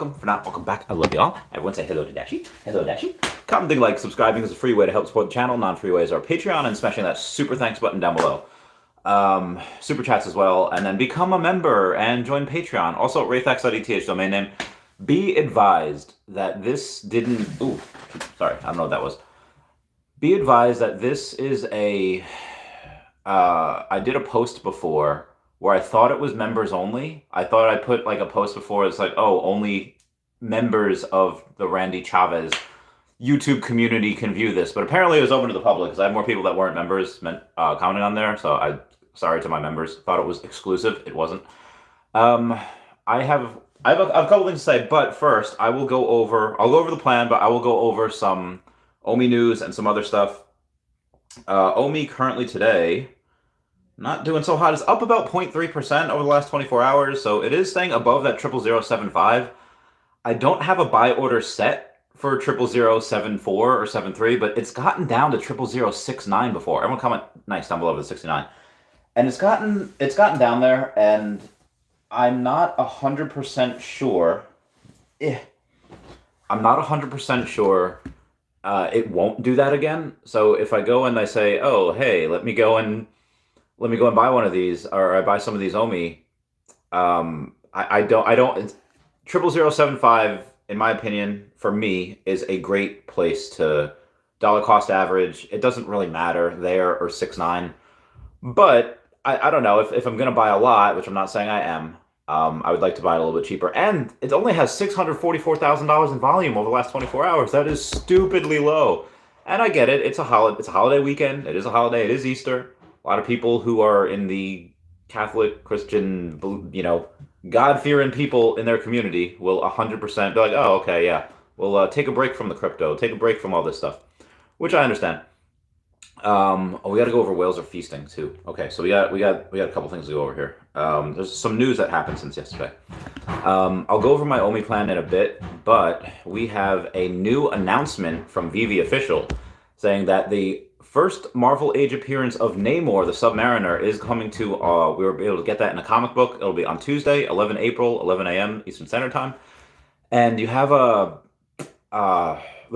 welcome. For not, welcome back. I love y'all. Everyone say hello to Dashi. Hello, Dashi. Comment, like, subscribing is a free way to help support the channel. Non-free ways are Patreon and smashing that super thanks button down below. Super chats as well, and then become a member and join Patreon. Also, rayfax.eth domain name. Be advised that this didn't... Ooh, sorry, I don't know what that was. Be advised that this is a... I did a post before where I thought it was members only. I thought I put like a post before. It's like, oh, only members of the Randy Chavez YouTube community can view this. But apparently it was open to the public because I had more people that weren't members commenting on there. So sorry to my members. Thought it was exclusive. It wasn't. I have a couple things to say, but first I'll go over the plan, but I will go over some OMI news and some other stuff. OMI currently today, not doing so hot. It's up about 0.3% over the last 24 hours, so it is staying above that 00075. I don't have a buy order set for 00074 or 73, but it's gotten down to 00069 before. Everyone comment nice down below the 69. And it's gotten down there, and I'm not 100% sure. I'm not 100% sure it won't do that again. So if I go and I say, oh, hey, let me go and buy one of these, or I buy some of these OMI. I don't. 00075, in my opinion, for me, is a great place to dollar cost average. It doesn't really matter there or 69, but I don't know if I'm gonna buy a lot, which I'm not saying I am. I would like to buy it a little bit cheaper, and it only has $644,000 in volume over the last 24 hours. That is stupidly low, and I get it. It's a holiday weekend. It is a holiday. It is Easter. A lot of people who are in the Catholic, Christian, God-fearing people in their community will 100% be like, oh, okay, yeah, we'll take a break from the crypto, take a break from all this stuff, which I understand. We got to go over whales are feasting too. Okay, so we got a couple things to go over here. There's some news that happened since yesterday. I'll go over my OMI plan in a bit, but we have a new announcement from Veve official saying that the first Marvel Age appearance of Namor, the Submariner, is coming to, we were able to get that in a comic book. It'll be on Tuesday, 11 April, 11 a.m. Eastern Standard Time. And you have the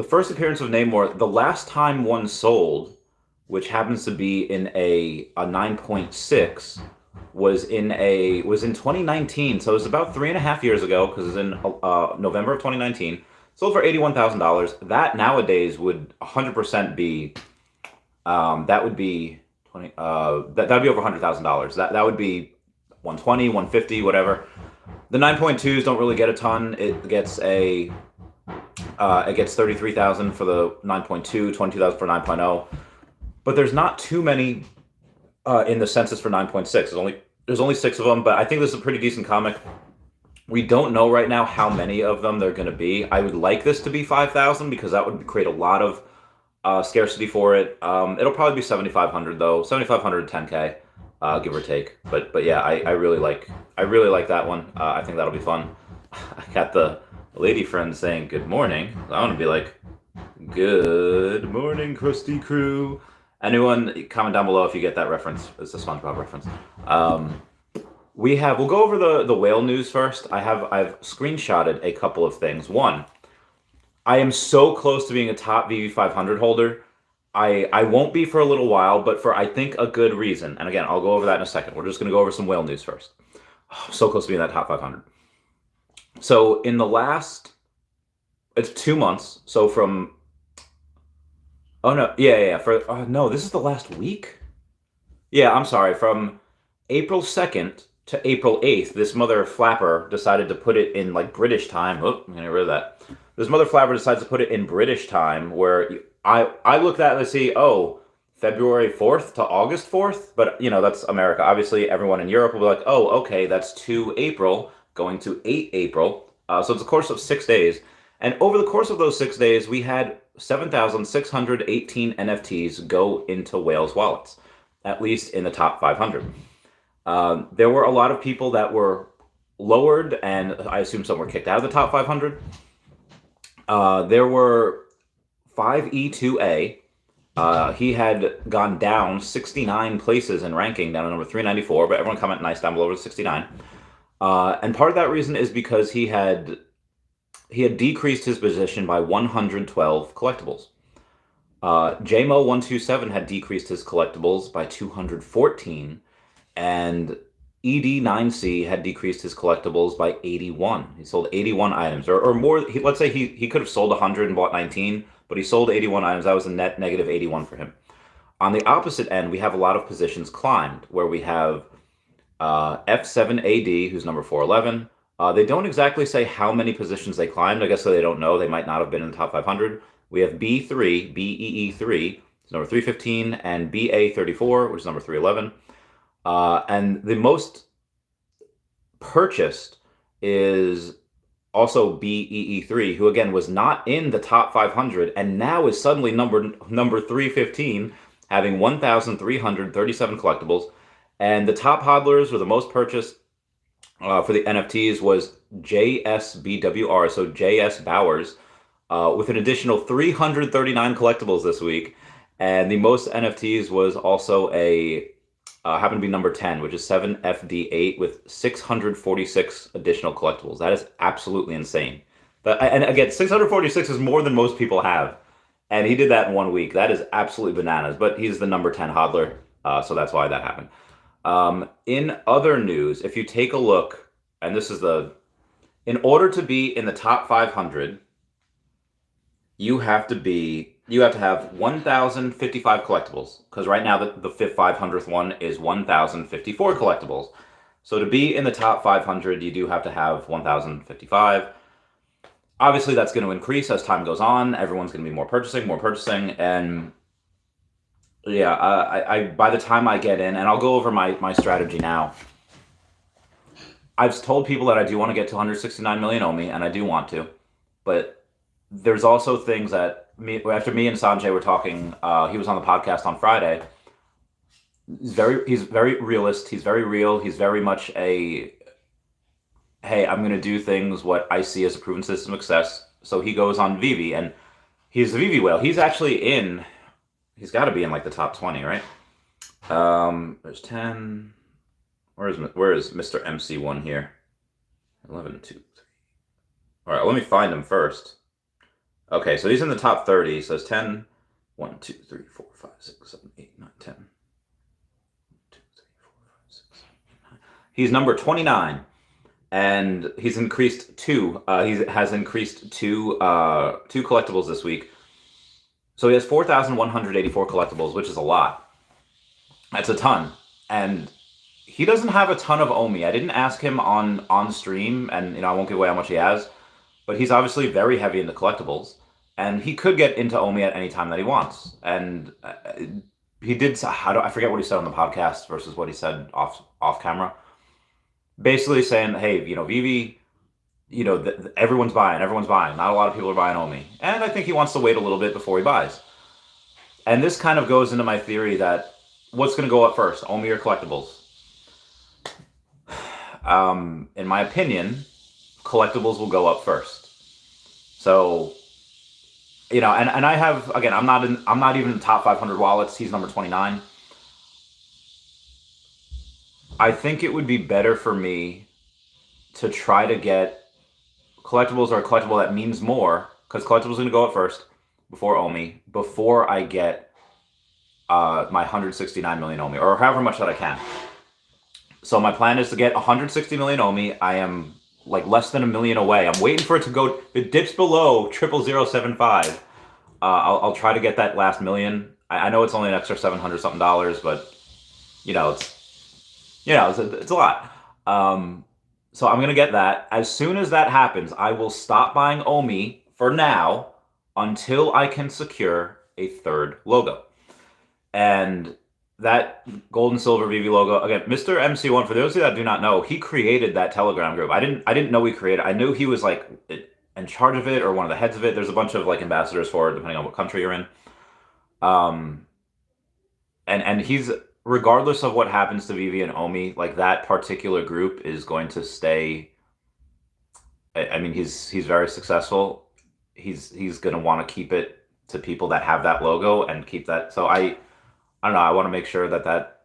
first appearance of Namor, the last time one sold, which happens to be in a 9.6, was in 2019. So it was about 3.5 years ago, because it was in November of 2019. Sold for $81,000. That nowadays would 100% be... that would be 20. That'd be over $100,000. That would be 120, 150, whatever. The 9.2s don't really get a ton. It gets 33,000 for the 9.2, 22,000 for 9.0. But there's not too many in the census for 9.6. There's only 6 of them. But I think this is a pretty decent comic. We don't know right now how many of them there are going to be. I would like this to be 5,000 because that would create a lot of scarcity for it. It'll probably be 7,500 though. 7,500 to 10K, give or take. But yeah, I really like that one. I think that'll be fun. I got the lady friend saying good morning. I want to be like, good morning, Krusty Crew. Anyone comment down below if you get that reference. It's a SpongeBob reference. We'll go over the whale news first. I've screenshotted a couple of things. One, I am so close to being a top Veve 500 holder. I won't be for a little while, but for, I think, a good reason. And again, I'll go over that in a second. We're just going to go over some whale news first. Oh, so close to being that top 500. So in the last, it's 2 months. So from, oh no, yeah. No, this is the last week? Yeah, I'm sorry. From April 2nd to April 8th, this mother flapper decided to put it in like British time. Oh, I'm going to get rid of that. This mother flapper decides to put it in British time, where I looked at it and see, oh, February 4th to August 4th, but that's America. Obviously, everyone in Europe will be like, oh, okay, that's 2 April going to 8 April. So it's a course of 6 days. And over the course of those 6 days, we had 7,618 NFTs go into whales wallets, at least in the top 500. There were a lot of people that were lowered, and I assume some were kicked out of the top 500. There were 5E2A. He had gone down 69 places in ranking, down to number 394, but everyone comment nice down below to 69. And part of that reason is because he had he had decreased his position by 112 collectibles. JMO127 had decreased his collectibles by 214, and ED9C had decreased his collectibles by 81. He sold 81 items, or more. Let's say he could have sold 100 and bought 19, but he sold 81 items. That was a net negative 81 for him. On the opposite end, we have a lot of positions climbed, where we have F7AD, who's number 411. They don't exactly say how many positions they climbed. I guess so they don't know. They might not have been in the top 500. We have B3, BEE3, number 315, and BA34, which is number 311. And the most purchased is also BEE3, who again was not in the top 500 and now is suddenly number 315, having 1,337 collectibles. And the top hodlers, or the most purchased for the NFTs, was JSBWR, so JS Bowers, with an additional 339 collectibles this week. And the most NFTs was also happened to be number 10, which is 7FD8 with 646 additional collectibles. That is absolutely insane. And again, 646 is more than most people have. And he did that in 1 week. That is absolutely bananas. But he's the number 10 hodler, so that's why that happened. In other news, if you take a look, and this is in order to be in the top 500, you have to have 1,055 collectibles, because right now the 500th one is 1,054 collectibles. So to be in the top 500, you do have to have 1,055. Obviously, that's going to increase as time goes on. Everyone's going to be more purchasing, and yeah, I by the time I get in, and I'll go over my strategy now. I've told people that I do want to get to 169 million OMI, and I do want to, but there's also things that after me and Sanjay were talking, he was on the podcast on Friday. He's very realist. He's very real. He's very much hey, I'm going to do things what I see as a proven system of success. So he goes on Veve, and he's the Veve whale. He's actually he's got to be in like the top 20, right? There's 10. Where is Mr. MC1 here? 11, 2, 3. All right, let me find him first. Okay, so he's in the top 30. So it's 10, 1, 2, 3, 4, 5, 6, 7, 8, 9, 10. 1, 2, 3, 4, 5, 6, 7, 8, 9. He's number 29, and he's increased two. He has increased two collectibles this week. So he has 4,184 collectibles, which is a lot. That's a ton, and he doesn't have a ton of OMI. I didn't ask him on stream, and I won't give away how much he has. But he's obviously very heavy into collectibles, and he could get into OMI at any time that he wants. And he did. I forget what he said on the podcast versus what he said off camera. Basically saying, hey, Veve, everyone's buying. Not a lot of people are buying OMI, and I think he wants to wait a little bit before he buys. And this kind of goes into my theory that what's going to go up first, OMI or collectibles? In my opinion, collectibles will go up first. So, and I have, again, I'm not even in the top 500 wallets. He's number 29. I think it would be better for me to try to get collectibles, or a collectible that means more, because collectibles are going to go up first before OMI, before I get my 169 million OMI, or however much that I can. So my plan is to get 160 million OMI. I am like less than a million away. I'm waiting for it to go. It dips below 00075. I'll try to get that last million. I know it's only an extra $700 something, but it's a lot. So I'm gonna get that. As soon as that happens, I will stop buying OMI for now until I can secure a third logo. And that gold and silver Veve logo, again, Mr. MC1, for those of you that do not know, he created that Telegram group. I didn't know he created it. I knew he was like in charge of it, or one of the heads of it. There's a bunch of like ambassadors for it, depending on what country you're in. And he's, regardless of what happens to Veve and OMI, like that particular group is going to stay. I mean, he's very successful. He's going to want to keep it to people that have that logo and keep that. So I don't know. I want to make sure that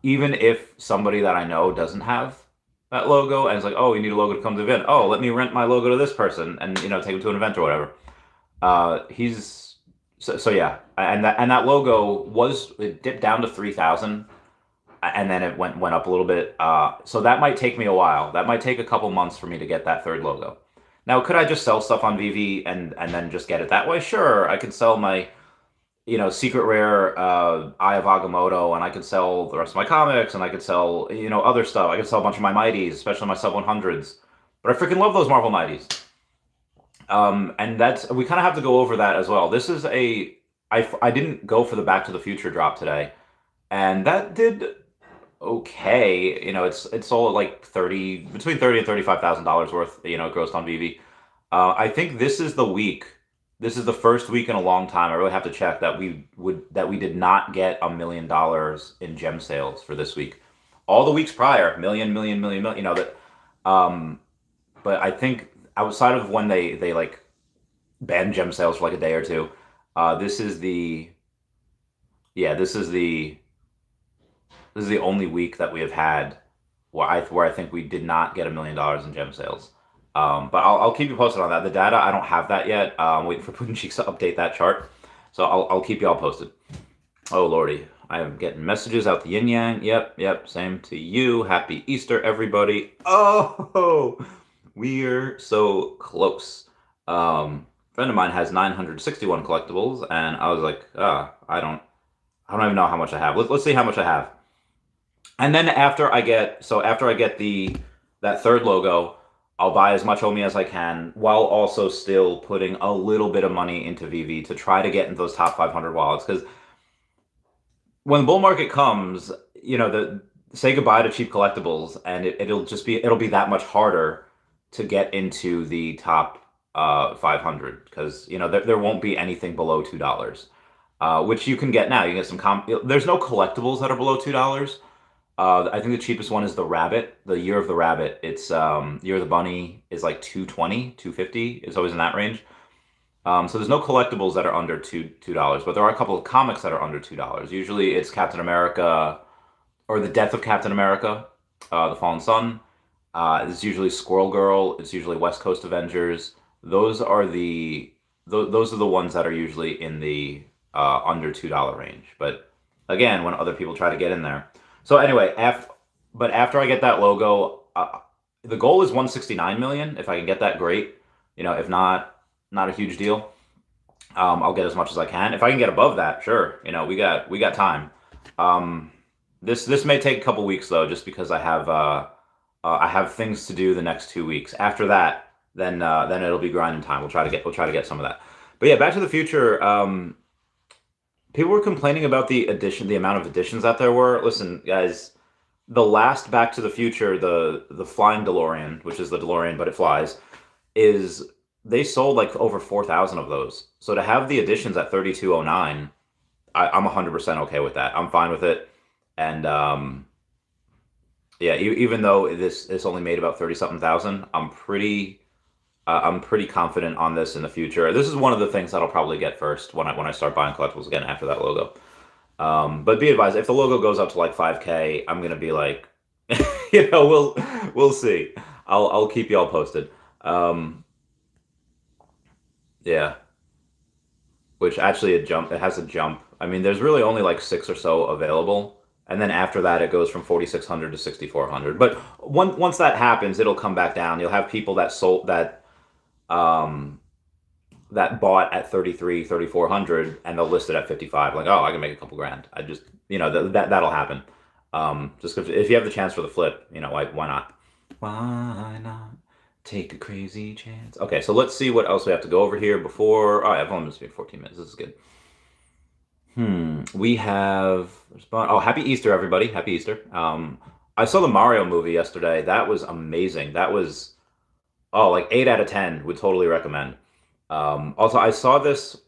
even if somebody that I know doesn't have that logo, and it's like, oh, you need a logo to come to the event. Oh, let me rent my logo to this person, and take him to an event or whatever. He's so yeah, and that logo it dipped down to 3,000, and then it went up a little bit. So that might take me a while. That might take a couple months for me to get that third logo. Now, could I just sell stuff on Veve and then just get it that way? Sure, I could sell my secret rare Eye of Agamotto, and I could sell the rest of my comics, and I could sell other stuff. I could sell a bunch of my Mighties, especially my sub 100s. But I freaking love those Marvel Mighties. And we kind of have to go over that as well. This is I didn't go for the Back to the Future drop today, and that did okay. It's sold like between $30,000 and $35,000 worth. It grossed on Veve. I think this is the week. This is the first week in a long time. I really have to check that we did not get $1 million in gem sales for this week. All the weeks prior, million. But I think outside of when they like banned gem sales for like a day or two, this is the only week that we have had where I think we did not get $1 million in gem sales. But I'll keep you posted on that. The data, I don't have that yet. I'm waiting for Puddin' Cheeks to update that chart. So I'll keep you all posted. Oh, Lordy. I am getting messages out the yin yang. Yep. Same to you. Happy Easter, everybody. Oh, we're so close. Friend of mine has 961 collectibles, and I was like, I don't even know how much I have. Let's see how much I have. And then after I get that third logo, I'll buy as much OMI as I can, while also still putting a little bit of money into Veve to try to get into those top 500 wallets. Because when the bull market comes, say goodbye to cheap collectibles, and it'll be that much harder to get into the top 500, because there won't be anything below $2, which you can get now. You can get some there's no collectibles that are below $2. I think the cheapest one is the Rabbit, the Year of the Rabbit. It's Year of the Bunny is like $220, $250. It's always in that range. So there's no collectibles that are under $2, but there are a couple of comics that are under $2. Usually it's Captain America, or the Death of Captain America, the Fallen Sun. It's usually Squirrel Girl. It's usually West Coast Avengers. Those are the ones that are usually in the under $2 range. But again, when other people try to get in there. So anyway, after I get that logo, the goal is 169 million. If I can get that, great. If not a huge deal. I'll get as much as I can. If I can get above that, sure. We got time. This may take a couple weeks though, just because I have things to do the next 2 weeks. After that, then it'll be grinding time. We'll try to get some of that. But yeah, Back to the Future. People were complaining about the amount of editions that there were. Listen, guys, the last Back to the Future, the flying DeLorean, which is the DeLorean but it flies, they sold like over 4,000 of those. So to have the editions at 3,209, I'm 100% okay with that. I'm fine with it. And yeah, even though this only made about 30-something thousand, I'm pretty confident on this in the future. This is one of the things that I'll probably get first when I start buying collectibles again after that logo. But be advised, if the logo goes up to like 5K, I'm gonna be like, we'll see. I'll keep you all posted. Yeah, which actually it has a jump. I mean, there's really only like 6 or so available. And then after that, it goes from 4,600 to 6,400. But once that happens, it'll come back down. You'll have people that bought at 33, 3,400, and they'll list it at 55. Like, oh, I can make a couple grand. I just, that'll happen. Just if you have the chance for the flip, why not? Why not take a crazy chance? Okay, so let's see what else we have to go over here before. Oh, I've only been 14 minutes. This is good. We have. Oh, happy Easter, everybody! Happy Easter. I saw the Mario movie yesterday. That was amazing. That was like 8 out of 10. Would totally recommend. Also, I saw this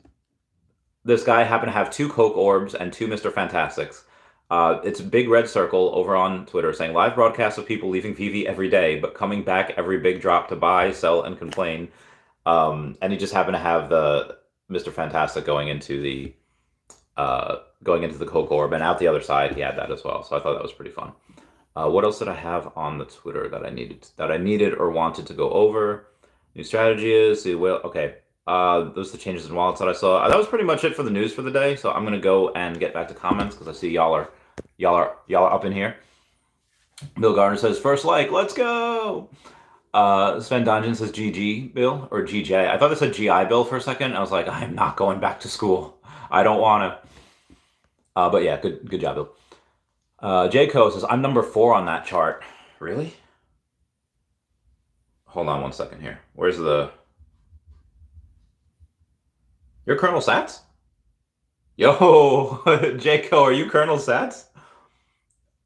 guy happen to have 2 Coke orbs and 2 Mr. Fantastics. It's a big red circle over on Twitter saying live broadcasts of people leaving Veve every day, but coming back every big drop to buy, sell, and complain. And he just happened to have the Mr. Fantastic going into the Coke orb, and out the other side he had that as well. So I thought that was pretty fun. What else did I have on the Twitter that I needed or wanted to go over? New strategy is the well. Okay, those are the changes in wallets that I saw. That was pretty much it for the news for the day. So I'm gonna go and get back to comments because I see y'all are up in here. Bill Gardner says first like, let's go. Sven Dungeon says GG Bill or GJ. I thought they said GI Bill for a second. I was like, I'm not going back to school. I don't want to. But yeah, good job, Bill. Jco says, I'm number 4 on that chart. Really? Hold on one second here. Where's the... You're Colonel Sats? Yo, Jco, are you Colonel Sats?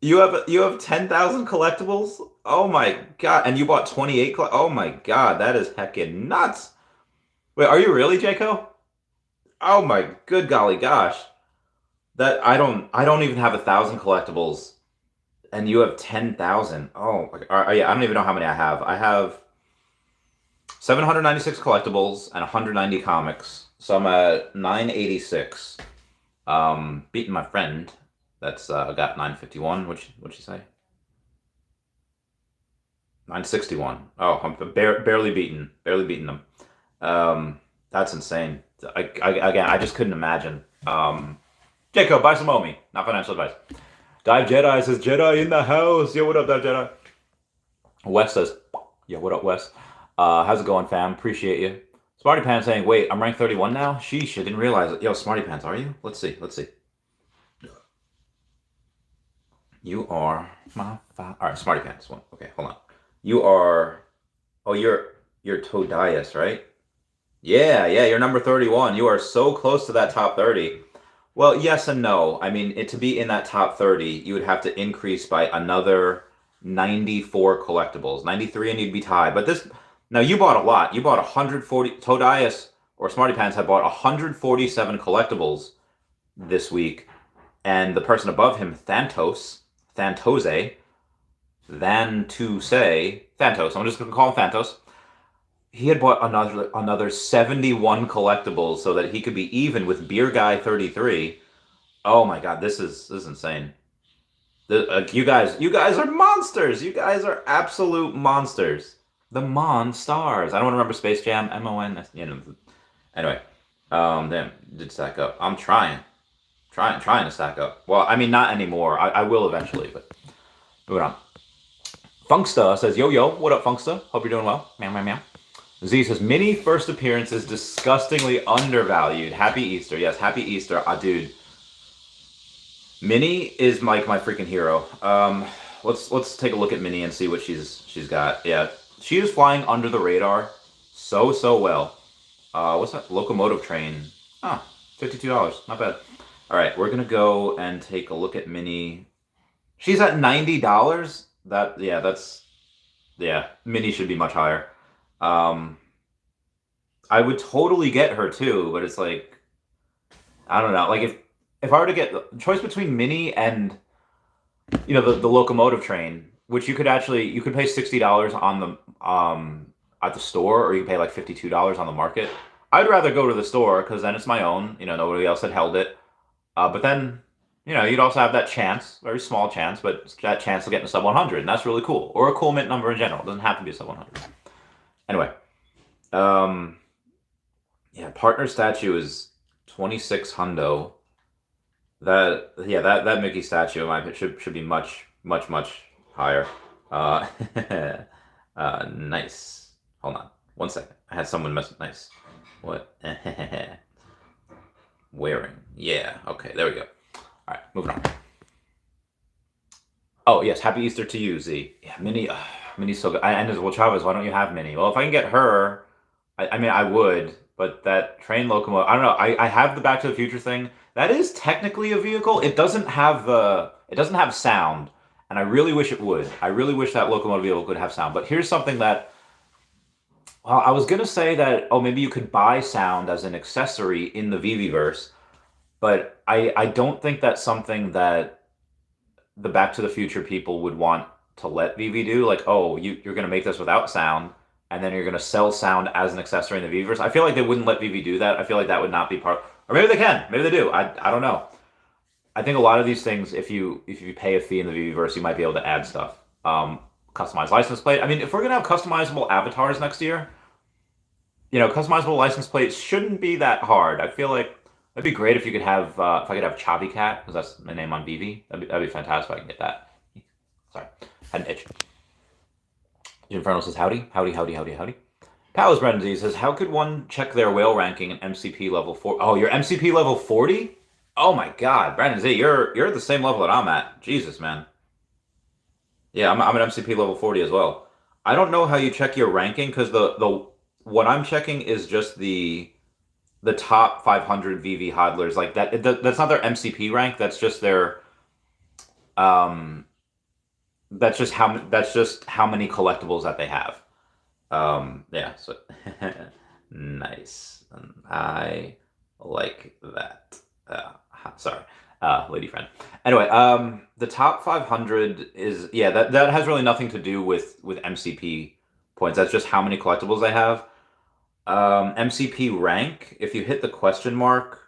You have 10,000 collectibles? Oh my god. And you bought 28 oh my god, that is heckin' nuts. Wait, are you really, Jco? Oh my good golly gosh. That I don't even have 1,000 collectibles, and you have 10,000. Oh, yeah. I don't even know how many I have. I have 796 collectibles and 190 comics, so I'm at 986. Beating my friend. That's got 951. What'd she say? 961. Oh, I'm barely beating them. That's insane. Again, I just couldn't imagine. Jacob, buy some OMI. Not financial advice. Dive Jedi says, Jedi in the house. Yo, what up, Dive Jedi? Wes says, yo, what up, Wes? How's it going, fam? Appreciate you. Smarty Pants saying, wait, I'm ranked 31 now? Sheesh, I didn't realize it. Yo, Smarty Pants, are you? Let's see. You are my All right, Smarty Pants. One. Okay, hold on. You are... Oh, you're Todias, right? Yeah, you're number 31. You are so close to that top 30. Well, yes and no. I mean, to be in that top 30, you would have to increase by another 94 collectibles. 93 and you'd be tied. But this... Now, you bought a lot. You bought 140... Todias or Smarty Pants have bought 147 collectibles this week. And the person above him, Thantose, I'm just going to call him Thantos. He had bought another 71 collectibles so that he could be even with Beer Guy 33. Oh my god, this is insane. You guys are monsters. You guys are absolute monsters. The Monstars. I don't remember Space Jam. MON. Anyway, damn, did stack up. I'm trying to stack up. Well, I mean, not anymore. I will eventually, but moving on. Funksta says, yo, what up, Funksta? Hope you're doing well. Meow, meow, meow. Z says, mini first appearance is disgustingly undervalued. Happy Easter. Yes, happy Easter. Dude. Minnie is my freaking hero. Let's take a look at Minnie and see what she's got. Yeah, she is flying under the radar so well. What's that? Locomotive train. Ah, $52. Not bad. All right, we're gonna go and take a look at Minnie. She's at $90. Minnie should be much higher. I would totally get her too, but it's like, I don't know. Like if I were to get the choice between Minnie and the locomotive train, which you could pay $60 on the at the store, or you can pay like $52 on the market. I'd rather go to the store because then it's my own. Nobody else had held it. But then you'd also have that chance, very small chance, but that chance of getting a sub 100, and that's really cool. Or a cool mint number in general. It doesn't have to be a sub 100. Anyway, partner statue is 26 hundo. That Mickey statue in my opinion should be much higher. Nice. Hold on, 1 second. I had someone mess. Nice. What? Wearing. Yeah. Okay. There we go. All right. Moving on. Oh yes. Happy Easter to you, Z. Yeah. Minnie's so good. Well, Chavez, why don't you have Minnie? Well, if I can get her, I mean, I would. But that train locomotive, I don't know. I have the Back to the Future thing. That is technically a vehicle. It doesn't have sound, and I really wish it would. I really wish that locomotive vehicle could have sound. But here's something that, well, I was gonna say that, maybe you could buy sound as an accessory in the Veveverse, but I don't think that's something that the Back to the Future people would want to let Veve do. Like, you're gonna make this without sound, and then you're gonna sell sound as an accessory in the Veveverse. I feel like they wouldn't let Veve do that. I feel like that would not be part. Or maybe they can. Maybe they do. I don't know. I think a lot of these things, if you pay a fee in the Viviverse, you might be able to add stuff. Customized license plate. I mean, if we're gonna have customizable avatars next year, customizable license plates shouldn't be that hard. I feel like that'd be great if you could have if I could have Chavi Cat, because that's my name on Vivi. That'd be fantastic if I can get that. Sorry, had an itch. Inferno says howdy, howdy, howdy, howdy, howdy. Palace Brendan Z says, how could one check their whale ranking in MCP level 4? Oh, you're MCP level 40? Oh my God, Brandon Z, you're at the same level that I'm at. Jesus, man. Yeah, I'm at MCP level 40 as well. I don't know how you check your ranking because the what I'm checking is just the top 500 VV hodlers. Like that's not their MCP rank. That's just their um that's just how many collectibles that they have. Yeah, so nice. I like that. Sorry, lady friend. Anyway, the top 500 is, yeah, that has really nothing to do with MCP points. That's just how many collectibles they have. MCP rank, if you hit the question mark,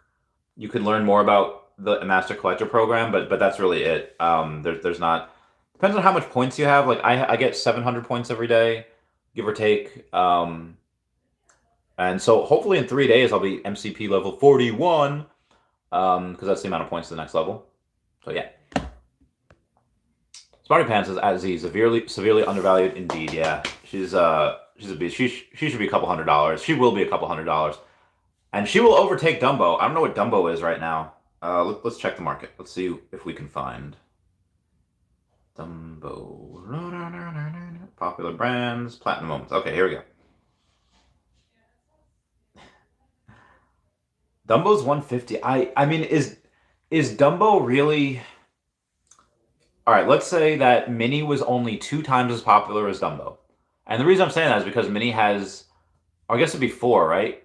you can learn more about the Master Collector program, but that's really it. There's not, depends on how much points you have. Like I get 700 points every day, give or take. And so hopefully in 3 days I'll be MCP level 41, because that's the amount of points to the next level. So yeah. Smarty Pants is at Z, severely undervalued indeed. Yeah, she's a beast. She should be a couple $100. She will be a couple $100, and she will overtake Dumbo. I don't know what Dumbo is right now. Let's check the market. Let's see if we can find Dumbo. Popular brands, platinum moments. Okay, here we go. Dumbo's 150. I mean, is Dumbo really? All right, let's say that Minnie was only 2 times as popular as Dumbo. And the reason I'm saying that is because Minnie has, I guess it'd be 4, right?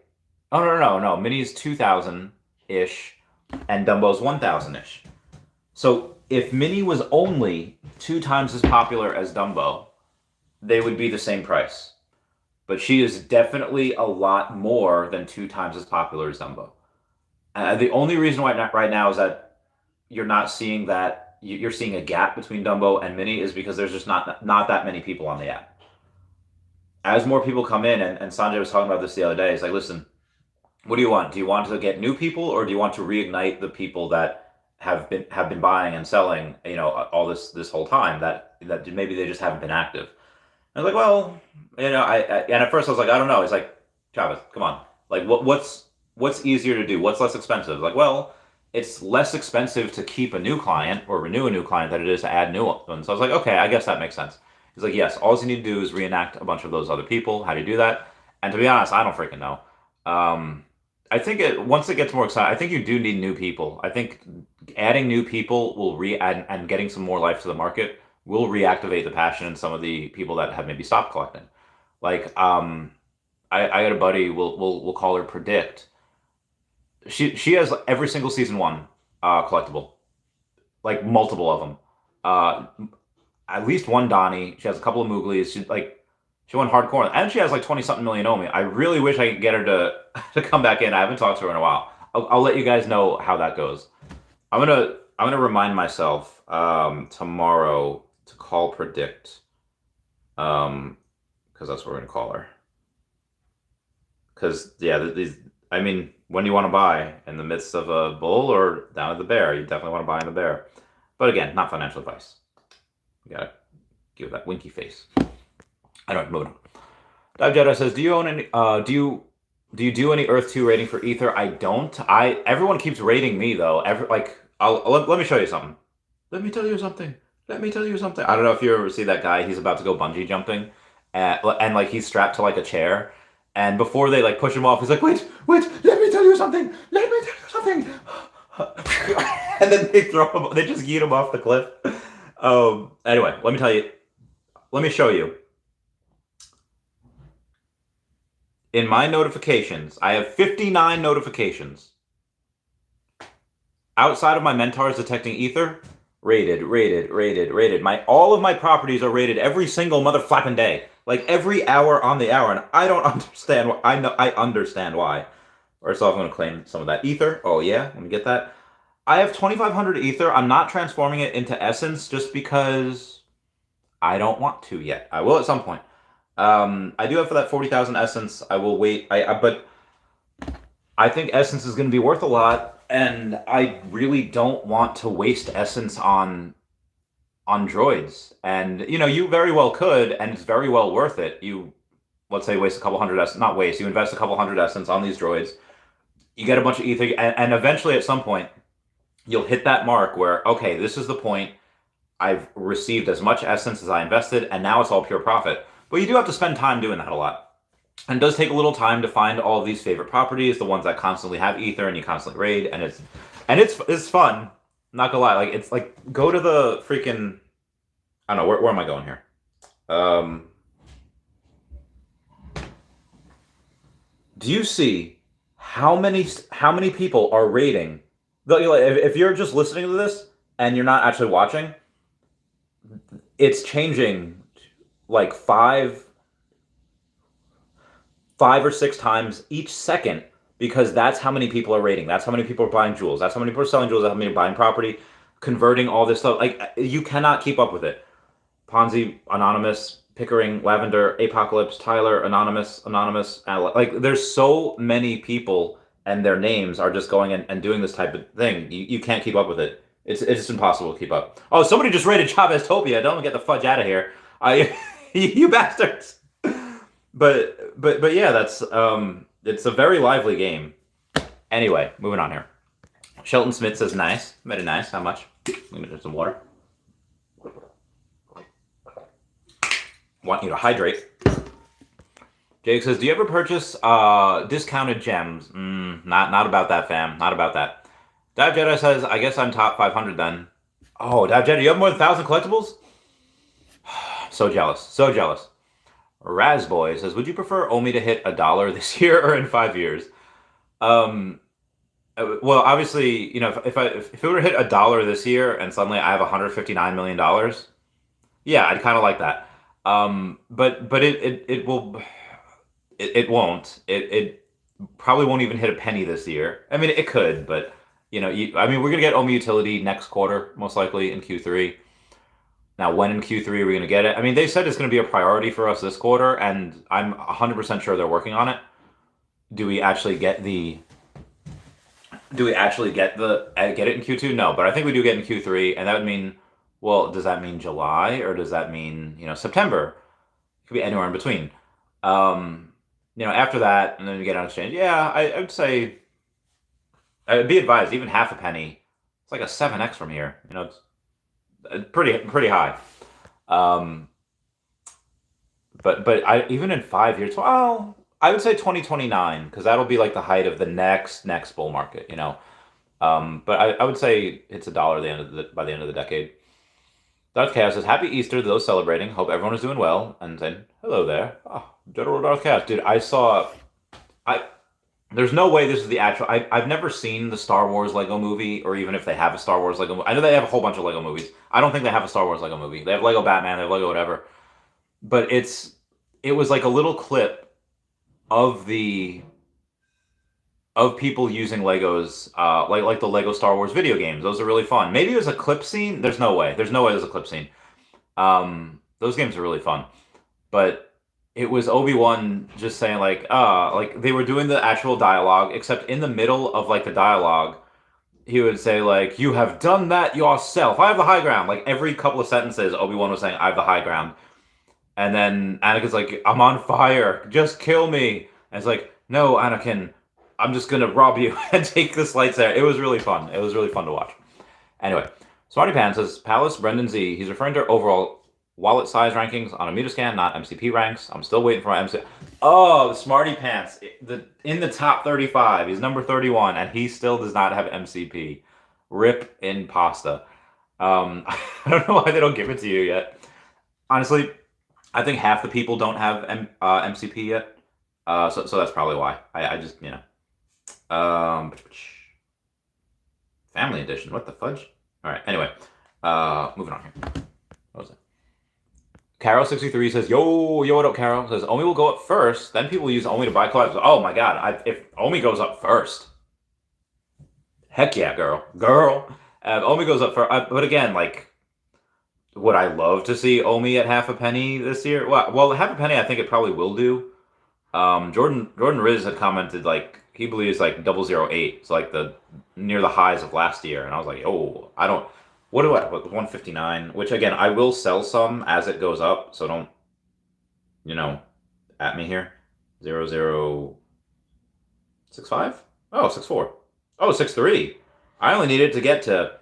Oh, no. Minnie's 2,000-ish, and Dumbo's 1,000-ish. So if Minnie was only 2 times as popular as Dumbo, they would be the same price. But she is definitely a lot more than 2 times as popular as Dumbo. The only reason why right now is that you're not seeing that, you're seeing a gap between Dumbo and Minnie, is because there's just not that many people on the app. As more people come in, and Sanjay was talking about this the other day, it's like, listen, what do you want? Do you want to get new people, or do you want to reignite the people that have been buying and selling, all this whole time that maybe they just haven't been active? And I was like, well, and at first I was like, I don't know. It's like, Chavez, come on, like what's easier to do? What's less expensive? Like, well, it's less expensive to keep a new client or renew a new client than it is to add new ones. So I was like, okay, I guess that makes sense. He's like, yes, all you need to do is reenact a bunch of those other people. How do you do that? And to be honest, I don't freaking know. I think once it gets more exciting, I think you do need new people. I think adding new people will and getting some more life to the market will reactivate the passion in some of the people that have maybe stopped collecting. Like, I got a buddy, we'll call her Predict. She has every single season 1 collectible, like multiple of them. At least one Donnie. She has a couple of Mooglies. She won hardcore, and she has like 20-something million OMI. I really wish I could get her to come back in. I haven't talked to her in a while. I'll let you guys know how that goes. I'm gonna remind myself tomorrow to call Predict, because that's what we're gonna call her. Because yeah, I mean, when do you want to buy? In the midst of a bull or down at the bear? You definitely want to buy in the bear. But again, not financial advice. You gotta give that winky face. I don't know. Dive Jedi says, do you own any? Do you do any Earth 2 rating for Ether? I don't. Everyone keeps rating me though. Let me show you something. Let me tell you something. I don't know if you ever see that guy. He's about to go bungee jumping, and like he's strapped to like a chair. And before they like push him off, he's like, wait, let me tell you something. And then they they just yeet him off the cliff. Anyway, let me show you. In my notifications, I have 59 notifications. Outside of my mentors detecting Ether, rated. All of my properties are rated every single mother flapping day. Like every hour on the hour, and I don't understand why. I understand why. First off, I'm going to claim some of that Ether. Oh yeah, let me get that. I have 2,500 ether. I'm not transforming it into essence just because I don't want to yet. I will at some point. I do have for that 40,000 essence. I will wait. But I think essence is going to be worth a lot, and I really don't want to waste essence on droids. And you very well could, and it's very well worth it. You, let's say, waste a couple hundred essence, not waste. You invest a couple hundred essence on these droids. You get a bunch of ether, and eventually at some point you'll hit that mark where, okay, this is the point. I've received as much essence as I invested, and now it's all pure profit. But you do have to spend time doing that a lot. And it does take a little time to find all of these favorite properties, the ones that constantly have ether and you constantly raid, and it's fun. I'm not gonna lie, like it's like go to the freaking, I don't know, where am I going here? Do you see how many people are raiding? If you're just listening to this and you're not actually watching, it's changing like five or six times each second, because that's how many people are raiding. That's how many people are buying jewels. That's how many people are selling jewels. That's how many are buying property, converting all this stuff. Like you cannot keep up with it. Ponzi, Anonymous, Pickering, Lavender, Apocalypse, Tyler, Anonymous, like there's so many people and their names are just going and doing this type of thing. You can't keep up with it. It's just impossible to keep up. Oh, somebody just raided Chavez Topia. Don't get the fudge out of here. You bastards. But yeah, that's it's a very lively game. Anyway, moving on here. Shelton Smith says nice. Very nice. How much? Let me drink some water. Want you to hydrate. Jake says, do you ever purchase discounted gems? Not about that, fam. Not about that. Dive Jedi says, I guess I'm top 500 then. Oh, Dive Jedi, you have more than 1,000 collectibles? So jealous. So jealous. Razboy says, would you prefer OMI to hit $1 this year or in 5 years? Well, obviously, if it were to hit $1 this year and suddenly I have $159 million, yeah, I'd kind of like that. But it won't. It probably won't even hit a penny this year. I mean, it could, but we're gonna get OMI utility next quarter, most likely in Q3. Now, when in Q3 are we gonna get it? I mean, they said it's gonna be a priority for us this quarter, and I'm 100% sure they're working on it. Do we actually get it in Q2? No, but I think we do get in Q3, and that would mean, well, does that mean July or does that mean September? It could be anywhere in between. After that, and then you get on exchange. Yeah, I would say, I'd be advised, even half a penny, it's like a 7x from here. It's pretty high. But even in 5 years, well, I would say 2029, because that'll be like the height of the next bull market. But I would say it's $1 by the end of the decade. Darth Chaos says, happy Easter to those celebrating. Hope everyone is doing well. And then, hello there. Oh, General Darth Chaos. Dude, there's no way this is the actual... I've never seen the Star Wars Lego movie, or even if they have a Star Wars Lego movie. I know they have a whole bunch of Lego movies. I don't think they have a Star Wars Lego movie. They have Lego Batman, they have Lego whatever. But it was like a little clip of people using Legos, like the Lego Star Wars video games. Those are really fun. Maybe there's a clip scene. There's no way. There's a clip scene. Those games are really fun. But it was Obi-Wan just saying like they were doing the actual dialogue, except in the middle of like the dialogue, he would say like, you have done that yourself. I have the high ground. Like every couple of sentences, Obi-Wan was saying, I have the high ground. And then Anakin's like, I'm on fire. Just kill me. And it's like, no, Anakin, I'm just gonna rob you and take this lightsaber. It was really fun. It was really fun to watch. Anyway, Smarty Pan says, Palace Brendan Z. He's referring to overall wallet size rankings on a Metascan, not MCP ranks. I'm still waiting for my MCP. Oh, Smarty Pants. In the top 35. He's number 31, and he still does not have MCP. Rip in pasta. I don't know why they don't give it to you yet. Honestly, I think half the people don't have MCP yet. So that's probably why. I just, family edition. What the fudge? All right. Anyway, moving on here. What was it? Carol63 says, yo, what up, Carol? Says, OMI will go up first, then people will use OMI to buy collectibles. Oh my god, if OMI goes up first, Heck yeah, girl. OMI goes up for, but again, like, would I love to see OMI at half a penny this year? Well, half a penny, I think it probably will do. Jordan Riz had commented like he believes like 008, so like the near the highs of last year, and I was like, oh, I don't. What do I? What 159? Which again, I will sell some as it goes up, so don't, you know, at me here. 0065? Oh, 64. Oh, 63. I only needed to get to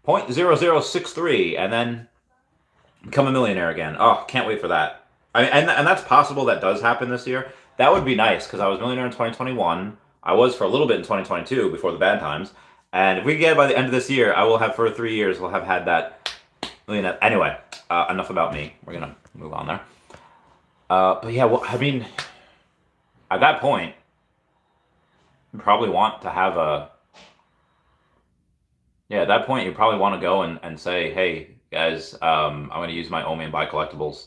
0.0063 and then become a millionaire again. Oh, can't wait for that. And that's possible. That does happen this year. That would be nice because I was a millionaire in 2021. I was for a little bit in 2022 before the bad times. And if we get it by the end of this year, I will have for 3 years. We'll have had that millionaire. Anyway, enough about me. We're gonna move on there. But yeah, well, I mean, at that point, you probably want to have a. Yeah, at that point, you probably want to go and say, hey, guys, I'm going to use my OMI and buy collectibles.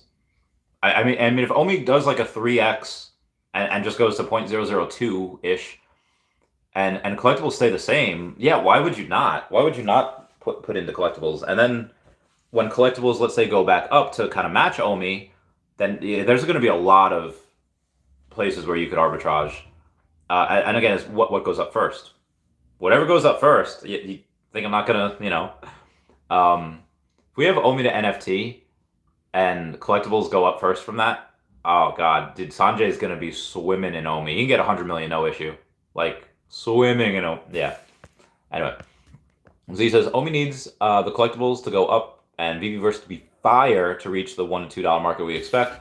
I mean, if OMI does like a 3x and just goes to 0.002 ish, and collectibles stay the same, yeah, why would you not? Why would you not put into collectibles? And then when collectibles, let's say, go back up to kind of match OMI, then yeah, there's going to be a lot of places where you could arbitrage. And again, it's what goes up first. Whatever goes up first, you think I'm not gonna, if we have OMI to NFT and collectibles go up first from that, oh god, dude, Sanjay's gonna be swimming in OMI. He can get 100 million, no issue. Like swimming in OMI. Yeah. Anyway, so he says OMI needs the collectibles to go up and VVverse to be fire to reach the $1 to $2 market we expect.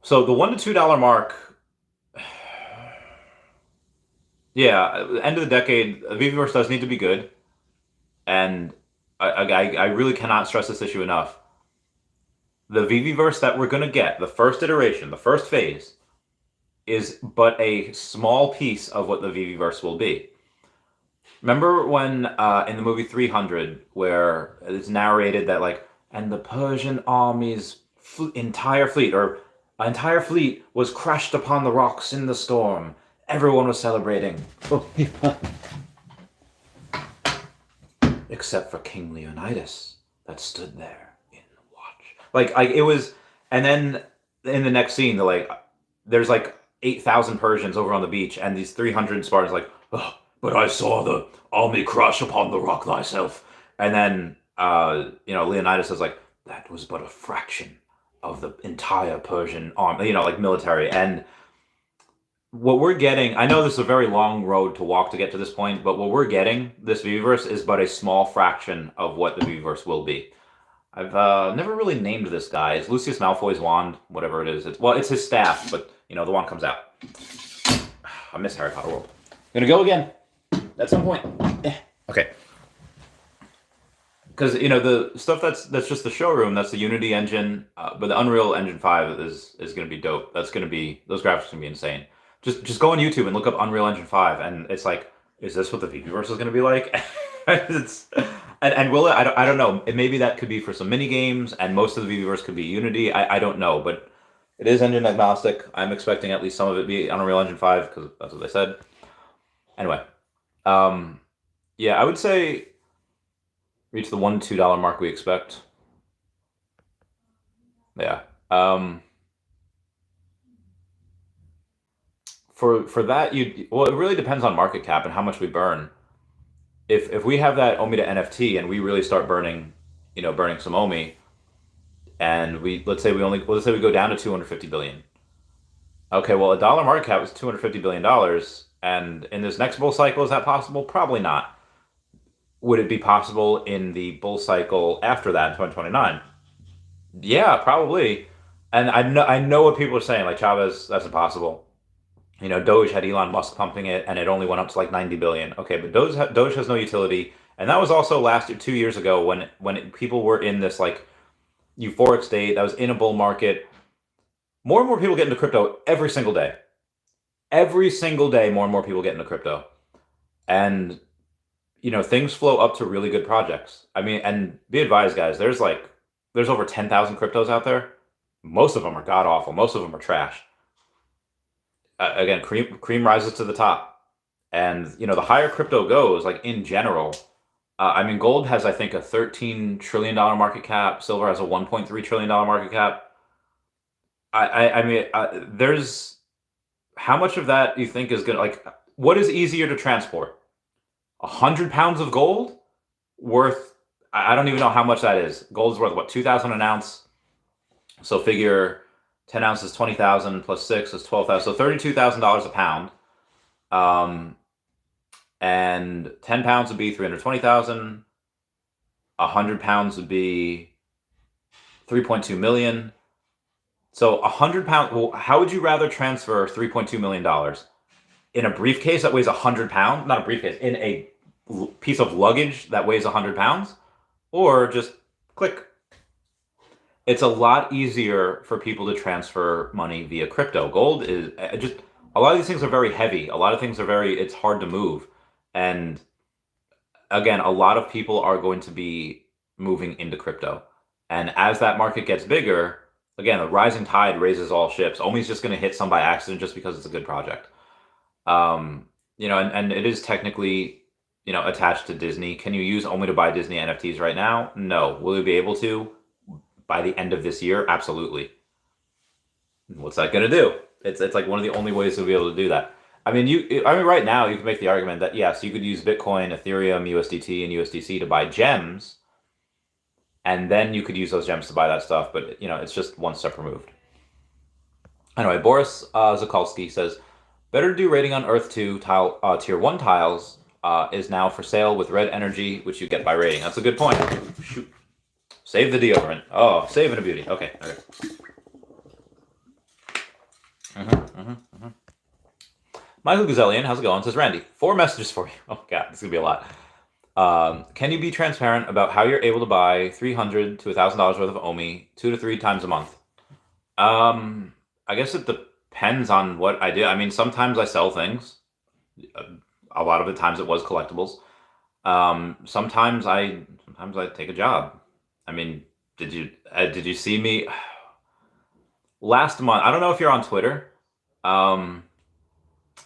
So the $1 to $2 mark. Yeah, end of the decade, VVverse does need to be good, and I really cannot stress this issue enough. The VVverse that we're going to get, the first iteration, the first phase, is but a small piece of what the VVverse will be. Remember when in the movie 300, where it's narrated that like, and the Persian army's entire fleet was crashed upon the rocks in the storm. Everyone was celebrating. Except for King Leonidas that stood there in the watch. Like it was, and then in the next scene, there's like 8,000 Persians over on the beach, and these 300 Spartans like, oh, but I saw the army crash upon the rock thyself. And then, Leonidas is like, that was but a fraction of the entire Persian army, like military. And what we're getting, I know this is a very long road to walk to get to this point, but what we're getting, this VVverse, is but a small fraction of what the VVverse will be. I've never really named this guy. It's Lucius Malfoy's wand, whatever it is. It's his staff, but, the wand comes out. I miss Harry Potter World. I'm gonna go again at some point. Okay. Because, the stuff that's just the showroom, that's the Unity engine, but the Unreal Engine 5 is going to be dope. Those graphics are going to be insane. Just go on YouTube and look up Unreal Engine 5, and it's like, is this what the VVverse is going to be like? and will it? I don't know. Maybe that could be for some mini games, and most of the VVverse could be Unity. I don't know, but it is engine agnostic. I'm expecting at least some of it be Unreal Engine 5 because that's what they said. Anyway, yeah, I would say reach the $1 to $2 mark we expect. Yeah. For that, it really depends on market cap and how much we burn. If we have that OMI to NFT and we really start burning some OMI, and let's say we go down to 250 billion. Okay, well, a dollar market cap is $250 billion, and in this next bull cycle, is that possible? Probably not. Would it be possible in the bull cycle after that in 2029? Yeah, probably. And I know what people are saying, like Chavez, that's impossible. Doge had Elon Musk pumping it, and it only went up to like 90 billion. Okay, but Doge has no utility, and that was also last year, 2 years ago, when people were in this like euphoric state. That was in a bull market. More and more people get into crypto every single day. Every single day, more and more people get into crypto, and things flow up to really good projects. I mean, and be advised, guys. There's over 10,000 cryptos out there. Most of them are god awful. Most of them are trash. Again, cream rises to the top. And the higher crypto goes, like in general, I mean, gold has, I think, a $13 trillion market cap. Silver has a $1.3 trillion market cap. I mean, there's how much of that you think is gonna like? What is easier to transport? 100 pounds of gold worth? I don't even know how much that is. Gold is worth what, 2,000 an ounce? So figure 10 ounces, 20,000 plus 6 is 12,000. So $32,000 a pound. And 10 pounds would be 320,000. 100 pounds would be 3.2 million. So 100 pounds. Well, how would you rather transfer $3.2 million in a briefcase that weighs 100 pounds? Not a briefcase, in a piece of luggage that weighs 100 pounds, or just click? It's a lot easier for people to transfer money via crypto. Gold is just, a lot of these things are very heavy. A lot of things are it's hard to move. And again, a lot of people are going to be moving into crypto. And as that market gets bigger, again, a rising tide raises all ships. OMI's just going to hit some by accident just because it's a good project. And it is technically, attached to Disney. Can you use OMI to buy Disney NFTs right now? No. Will you be able to by the end of this year? Absolutely. What's that going to do? It's like one of the only ways to be able to do that. I mean, right now you can make the argument that yes, you could use Bitcoin, Ethereum, USDT, and USDC to buy gems, and then you could use those gems to buy that stuff. But it's just one step removed. Anyway, Boris Zakolsky says, better to do rating on Earth 2 tier 1 tiles is now for sale with red energy, which you get by rating. That's a good point. Shoot. Save the deodorant. Oh, saving a beauty. Okay. Michael Gazelian, how's it going? Says, Randy, 4 messages for you. Oh, God, this is going to be a lot. Can you be transparent about how you're able to buy $300 to $1,000 worth of OMI 2 to 3 times a month? I guess it depends on what I do. I mean, sometimes I sell things. A lot of the times it was collectibles. Sometimes I take a job. I mean, did you see me last month? I don't know if you're on Twitter.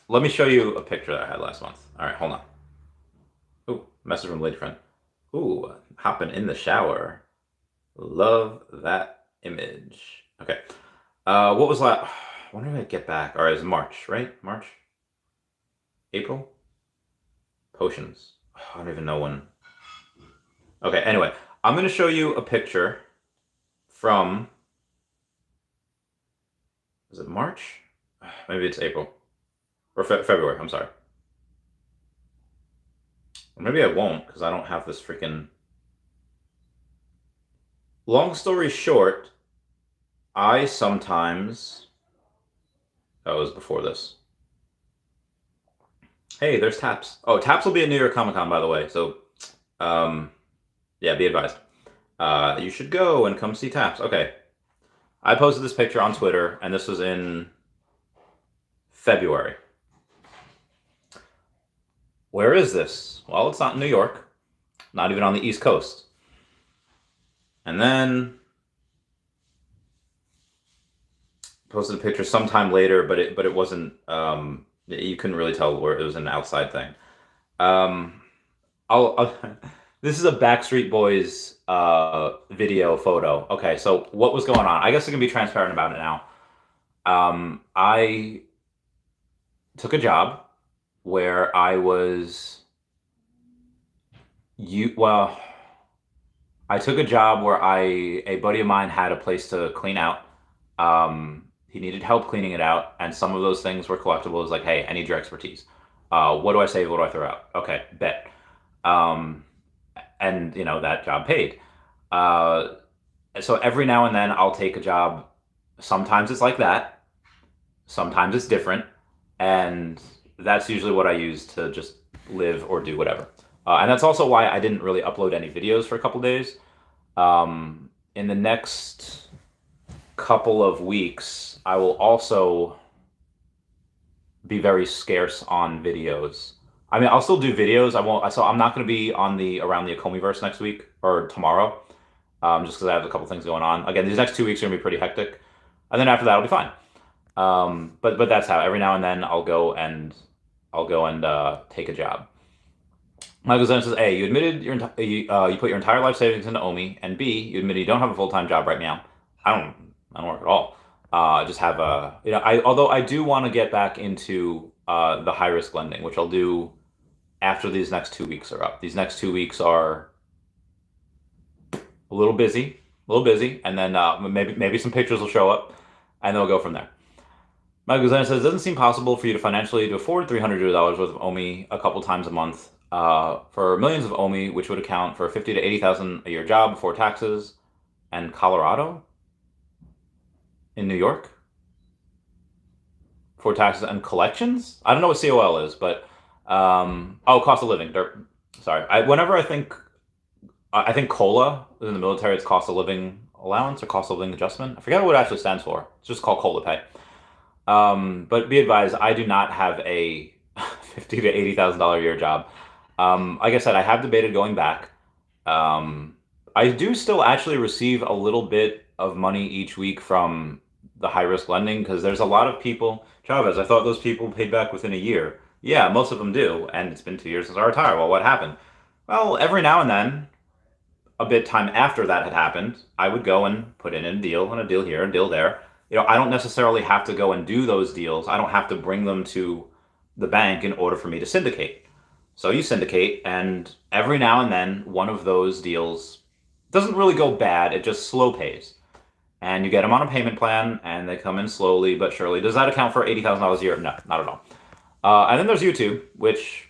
Let me show you a picture that I had last month. All right, hold on. Ooh, message from lady friend. Ooh, hopping in the shower. Love that image. Okay. What was that? When did I get back? All right, it's March, right? March? April? Potions. I don't even know when. Okay, anyway, I'm going to show you a picture from, is it March? Maybe it's April. Or February, I'm sorry. Or maybe I won't, because I don't have this freaking... Long story short, I sometimes... Oh, it was before this. Hey, there's Taps. Oh, Taps will be at New York Comic Con, by the way. So, yeah, be advised. You should go and come see Taps. Okay. I posted this picture on Twitter, and this was in February. Where is this? Well, it's not in New York. Not even on the East Coast. And then posted a picture sometime later, but it wasn't. You couldn't really tell where it was an outside thing. This is a Backstreet Boys video photo. Okay, so what was going on? I guess I can be transparent about it now. I took a job where I was I took a job where a buddy of mine had a place to clean out. He needed help cleaning it out, and some of those things were collectibles. Like, hey, I need your expertise. What do I save? What do I throw out? Okay, bet. And that job paid. So every now and then I'll take a job. Sometimes it's like that. Sometimes it's different, and that's usually what I use to just live or do whatever. And that's also why I didn't really upload any videos for a couple days. In the next couple of weeks, I will also be very scarce on videos. I mean, I'll still do videos. I'm not going to be on around the Akomiverse next week or tomorrow, just because I have a couple things going on. Again, these next 2 weeks are going to be pretty hectic, and then after that, I'll be fine. But that's how every now and then I'll go and I'll go and take a job. Michael Zen says, A, you admitted you put your entire life savings into OMI, and B, you admitted you don't have a full-time job right now. I don't work at all. I just have a, although I do want to get back into the high risk lending, which I'll do after these next 2 weeks are up. These next 2 weeks are a little busy, and then maybe some pictures will show up, and then we'll go from there. Michael Zen says, it doesn't seem possible for you to financially to afford $300 worth of OMI a couple times a month for millions of OMI, which would account for 50 to 80,000 a year job before taxes, and Colorado, in New York, for taxes and collections. I don't know what COL is, but cost of living. Sorry, whenever I think COLA in the military, it's cost of living allowance or cost of living adjustment. I forget what it actually stands for. It's just called COLA pay. But be advised, I do not have a $50,000 to $80,000 a year job. Like I said, I have debated going back. I do still actually receive a little bit of money each week from the high risk lending because there's a lot of people. Chavez, I thought those people paid back within a year. Yeah, most of them do, and it's been 2 years since I retired. Well, what happened? Well, every now and then, a bit time after that had happened, I would go and put in a deal and a deal here and a deal there. I don't necessarily have to go and do those deals. I don't have to bring them to the bank in order for me to syndicate. So you syndicate, and every now and then, one of those deals doesn't really go bad. It just slow pays. And you get them on a payment plan, and they come in slowly but surely. Does that account for $80,000 a year? No, not at all. And then there's YouTube, which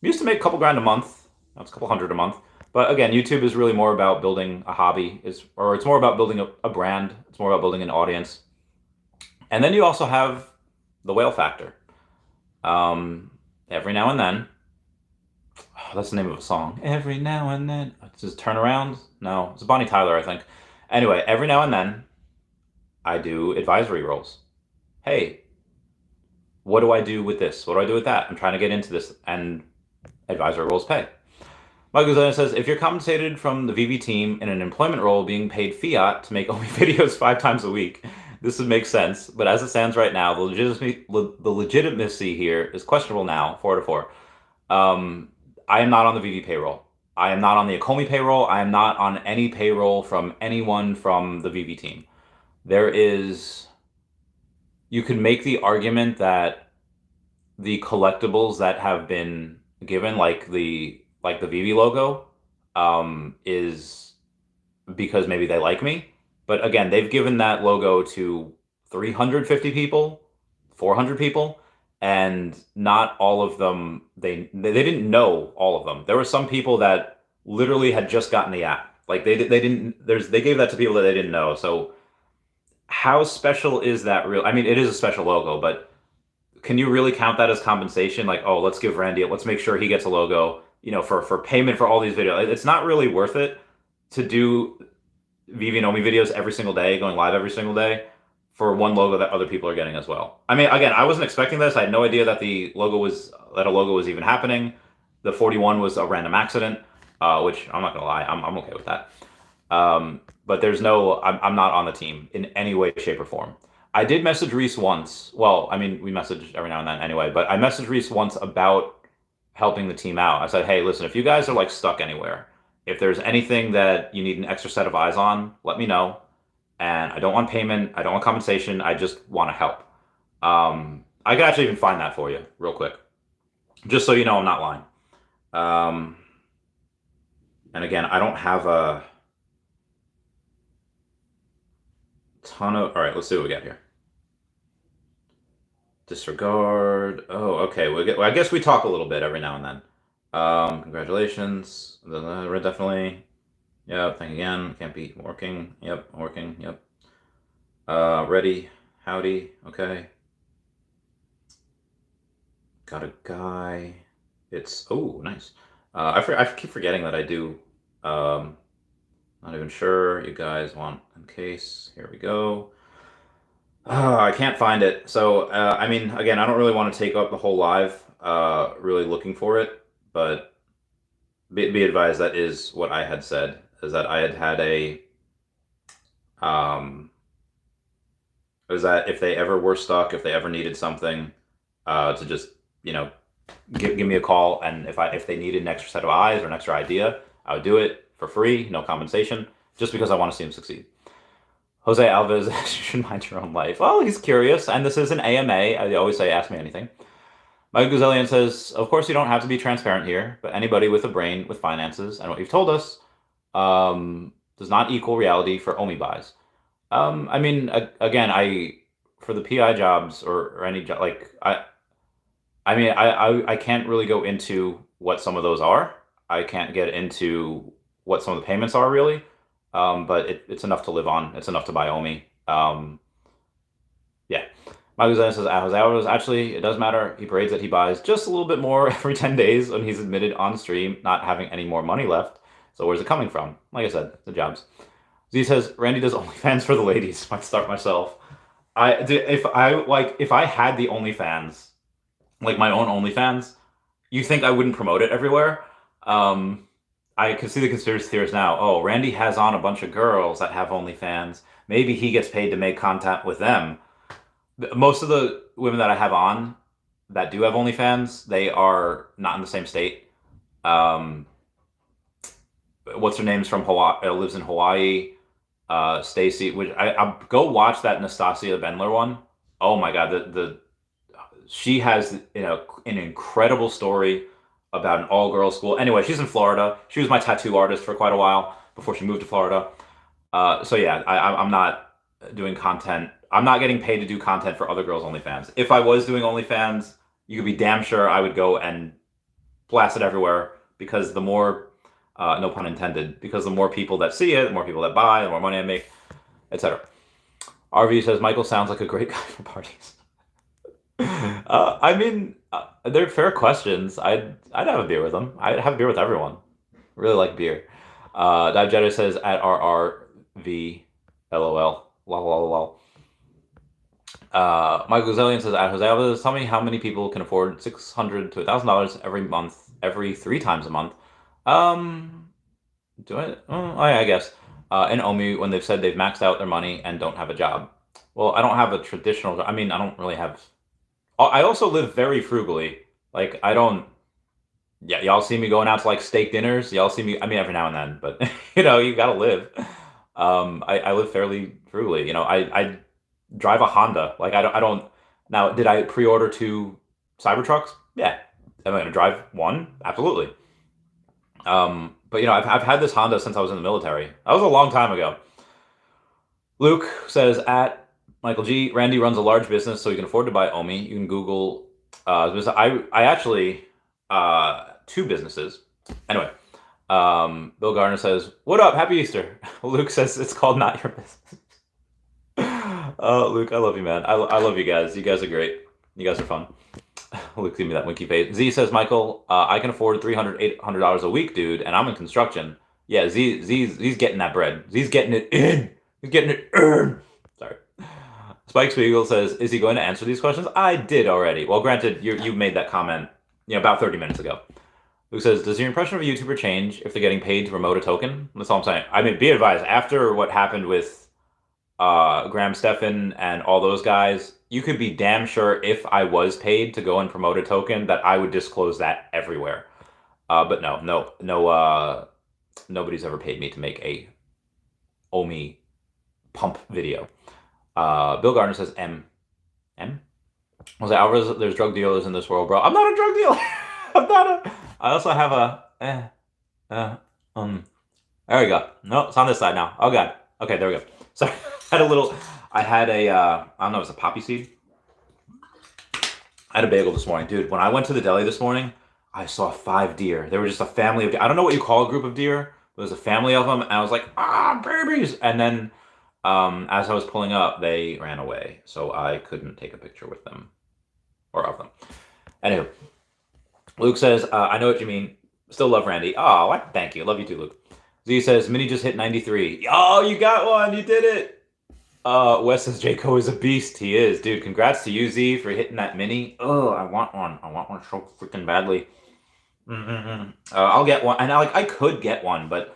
used to make a couple grand a month. Now it's a couple hundred a month. But again, YouTube is really more about building a hobby, it's more about building a brand. It's more about building an audience. And then you also have the whale factor. Every now and then, that's the name of a song. Every now and then, just turn around. No, it's Bonnie Tyler, I think. Anyway, every now and then, I do advisory roles. Hey, what do I do with this? What do I do with that? I'm trying to get into this, and advisory roles pay. Michael Zena says, if you're compensated from the Veve team in an employment role being paid fiat to make OMI videos 5 times a week, this would make sense. But as it stands right now, the legitimacy here is questionable now, 4 to 4. I am not on the Veve payroll. I am not on the OMI payroll. I am not on any payroll from anyone from the Veve team. You can make the argument that the collectibles that have been given, like the Veve logo, is because maybe they like me. But again, they've given that logo to 350 people, 400 people, and not all of them, they didn't know all of them. There were some people that literally had just gotten the app. Like they gave that to people that they didn't know. So how special is that real? I mean, it is a special logo, but can you really count that as compensation? Like, oh, let's give Randy, let's make sure he gets a logo, for payment for all these videos. It's not really worth it to do Veve and OMI videos every single day, going live every single day, for one logo that other people are getting as well. I mean, again, I wasn't expecting this. I had no idea that a logo was even happening. The 41 was a random accident, which I'm not gonna lie, I'm okay with that. But I'm not on the team in any way, shape, or form. I did message Reese once. Well, I mean, we message every now and then anyway, but I messaged Reese once about helping the team out. I said, hey, listen, if you guys are like stuck anywhere, if there's anything that you need an extra set of eyes on, let me know. And I don't want payment. I don't want compensation. I just want to help. I could actually even find that for you real quick, just so you know I'm not lying. And again, I don't have a ton of... All right, let's see what we got here. Disregard. Oh, okay. I guess we talk a little bit every now and then. Congratulations. Definitely. Yep, thank you again. Can't be working. Yep, working. Yep. Ready. Howdy. Okay. Got a guy. Oh, nice. I keep forgetting that I do. Not even sure. You guys want in case. Here we go. I can't find it. So, I mean, again, I don't really want to take up the whole live, really looking for it, but be advised that is what I had said, is that I had was that if they ever were stuck, if they ever needed something, to just, give me a call, and if they needed an extra set of eyes or an extra idea, I would do it for free, no compensation, just because I want to see him succeed. Jose Alves, you should mind your own life. Well, he's curious, and this is an AMA. I always say, ask me anything. Mike Guzelian says, of course you don't have to be transparent here, but anybody with a brain, with finances, and what you've told us, does not equal reality for OMI buys. I mean, again, for the PI jobs or any job, I can't really go into what some of those are. I can't get into what some of the payments are really, but it's enough to live on. It's enough to buy OMI. Yeah. Mike Guzelian says, actually, it does matter. He parades that he buys just a little bit more every 10 days when he's admitted on stream not having any more money left. So where's it coming from? Like I said, the jobs. Z says, Randy does OnlyFans for the ladies. Might start myself. If I had the OnlyFans, like my own OnlyFans, you think I wouldn't promote it everywhere? I can see the conspiracy theorists now. Oh, Randy has on a bunch of girls that have OnlyFans. Maybe he gets paid to make content with them. Most of the women that I have on that do have OnlyFans, they are not in the same state. What's her name's from Hawaii? Lives in Hawaii. Stacy, which I go watch that Nastascia Bendler one. Oh my God, she has an incredible story about an all-girls school. Anyway, she's in Florida. She was my tattoo artist for quite a while before she moved to Florida. So yeah, I'm not doing content. I'm not getting paid to do content for other girls' OnlyFans. If I was doing OnlyFans, you could be damn sure I would go and blast it everywhere, because the more, no pun intended, because the more people that see it, the more people that buy, the more money I make, etc. RV says, Michael sounds like a great guy for parties. They're fair questions. I'd have a beer with them. I'd have a beer with everyone. Really like beer. Dive Jedi says, at RRV, LOL. Lol. Michael Guzelian says, at Jose Alves, tell me how many people can afford $600 to $1,000 every month, every 3 times a month. Do I? Oh, yeah, I guess. In OMI, when they've said they've maxed out their money and don't have a job. Well, I don't have a traditional, I don't really have, I also live very frugally. Like, I don't, yeah, y'all see me going out to like steak dinners. Y'all see me, every now and then, but you gotta live. I live fairly frugally. I drive a Honda. Like, I don't, now, did I pre-order 2 Cybertrucks? Yeah. Am I gonna drive one? Absolutely. But I've had this Honda since I was in the military. That was a long time ago. Luke says, at Michael G, Randy runs a large business, so he can afford to buy OMI. You can Google, I actually, 2 businesses. Anyway, Bill Garner says, what up? Happy Easter. Luke says, it's called Not Your Business. Luke, I love you, man. I love you guys. You guys are great. You guys are fun. Luke, give me that winky face. Z says, Michael, I can afford $300, $800 a week, dude, and I'm in construction. Yeah, Z's getting that bread. Z's getting it in. He's getting it in. Sorry. Spike Spiegel says, is he going to answer these questions? I did already. Well, granted, you made that comment about 30 minutes ago. Luke says, does your impression of a YouTuber change if they're getting paid to promote a token? That's all I'm saying. Be advised, after what happened with Graham Stephan and all those guys, you could be damn sure if I was paid to go and promote a token that I would disclose that everywhere. But no, nobody's ever paid me to make a OMI pump video. Bill Gardner says, M? Jose Alvarez, there's drug dealers in this world, bro. I'm not a drug dealer. I also have a, there we go. No, it's on this side now. Oh God. Okay, there we go. Sorry, I had a, I don't know, it was a poppy seed. I had a bagel this morning. Dude, when I went to the deli this morning, I saw 5 deer. They were just a family of deer. I don't know what you call a group of deer, but there's a family of them, and I was like, babies! And then, as I was pulling up, they ran away, so I couldn't take a picture with them, or of them. Anywho, Luke says, I know what you mean. Still love Randy. Oh, thank you. Love you too, Luke. Z says, Minnie just hit 93. Oh, you got one. You did it. Wes says, Jayco is a beast. He is. Dude, congrats to you, Z, for hitting that Mini. Oh, I want one. I want one so freaking badly. I'll get one. And I could get one, but,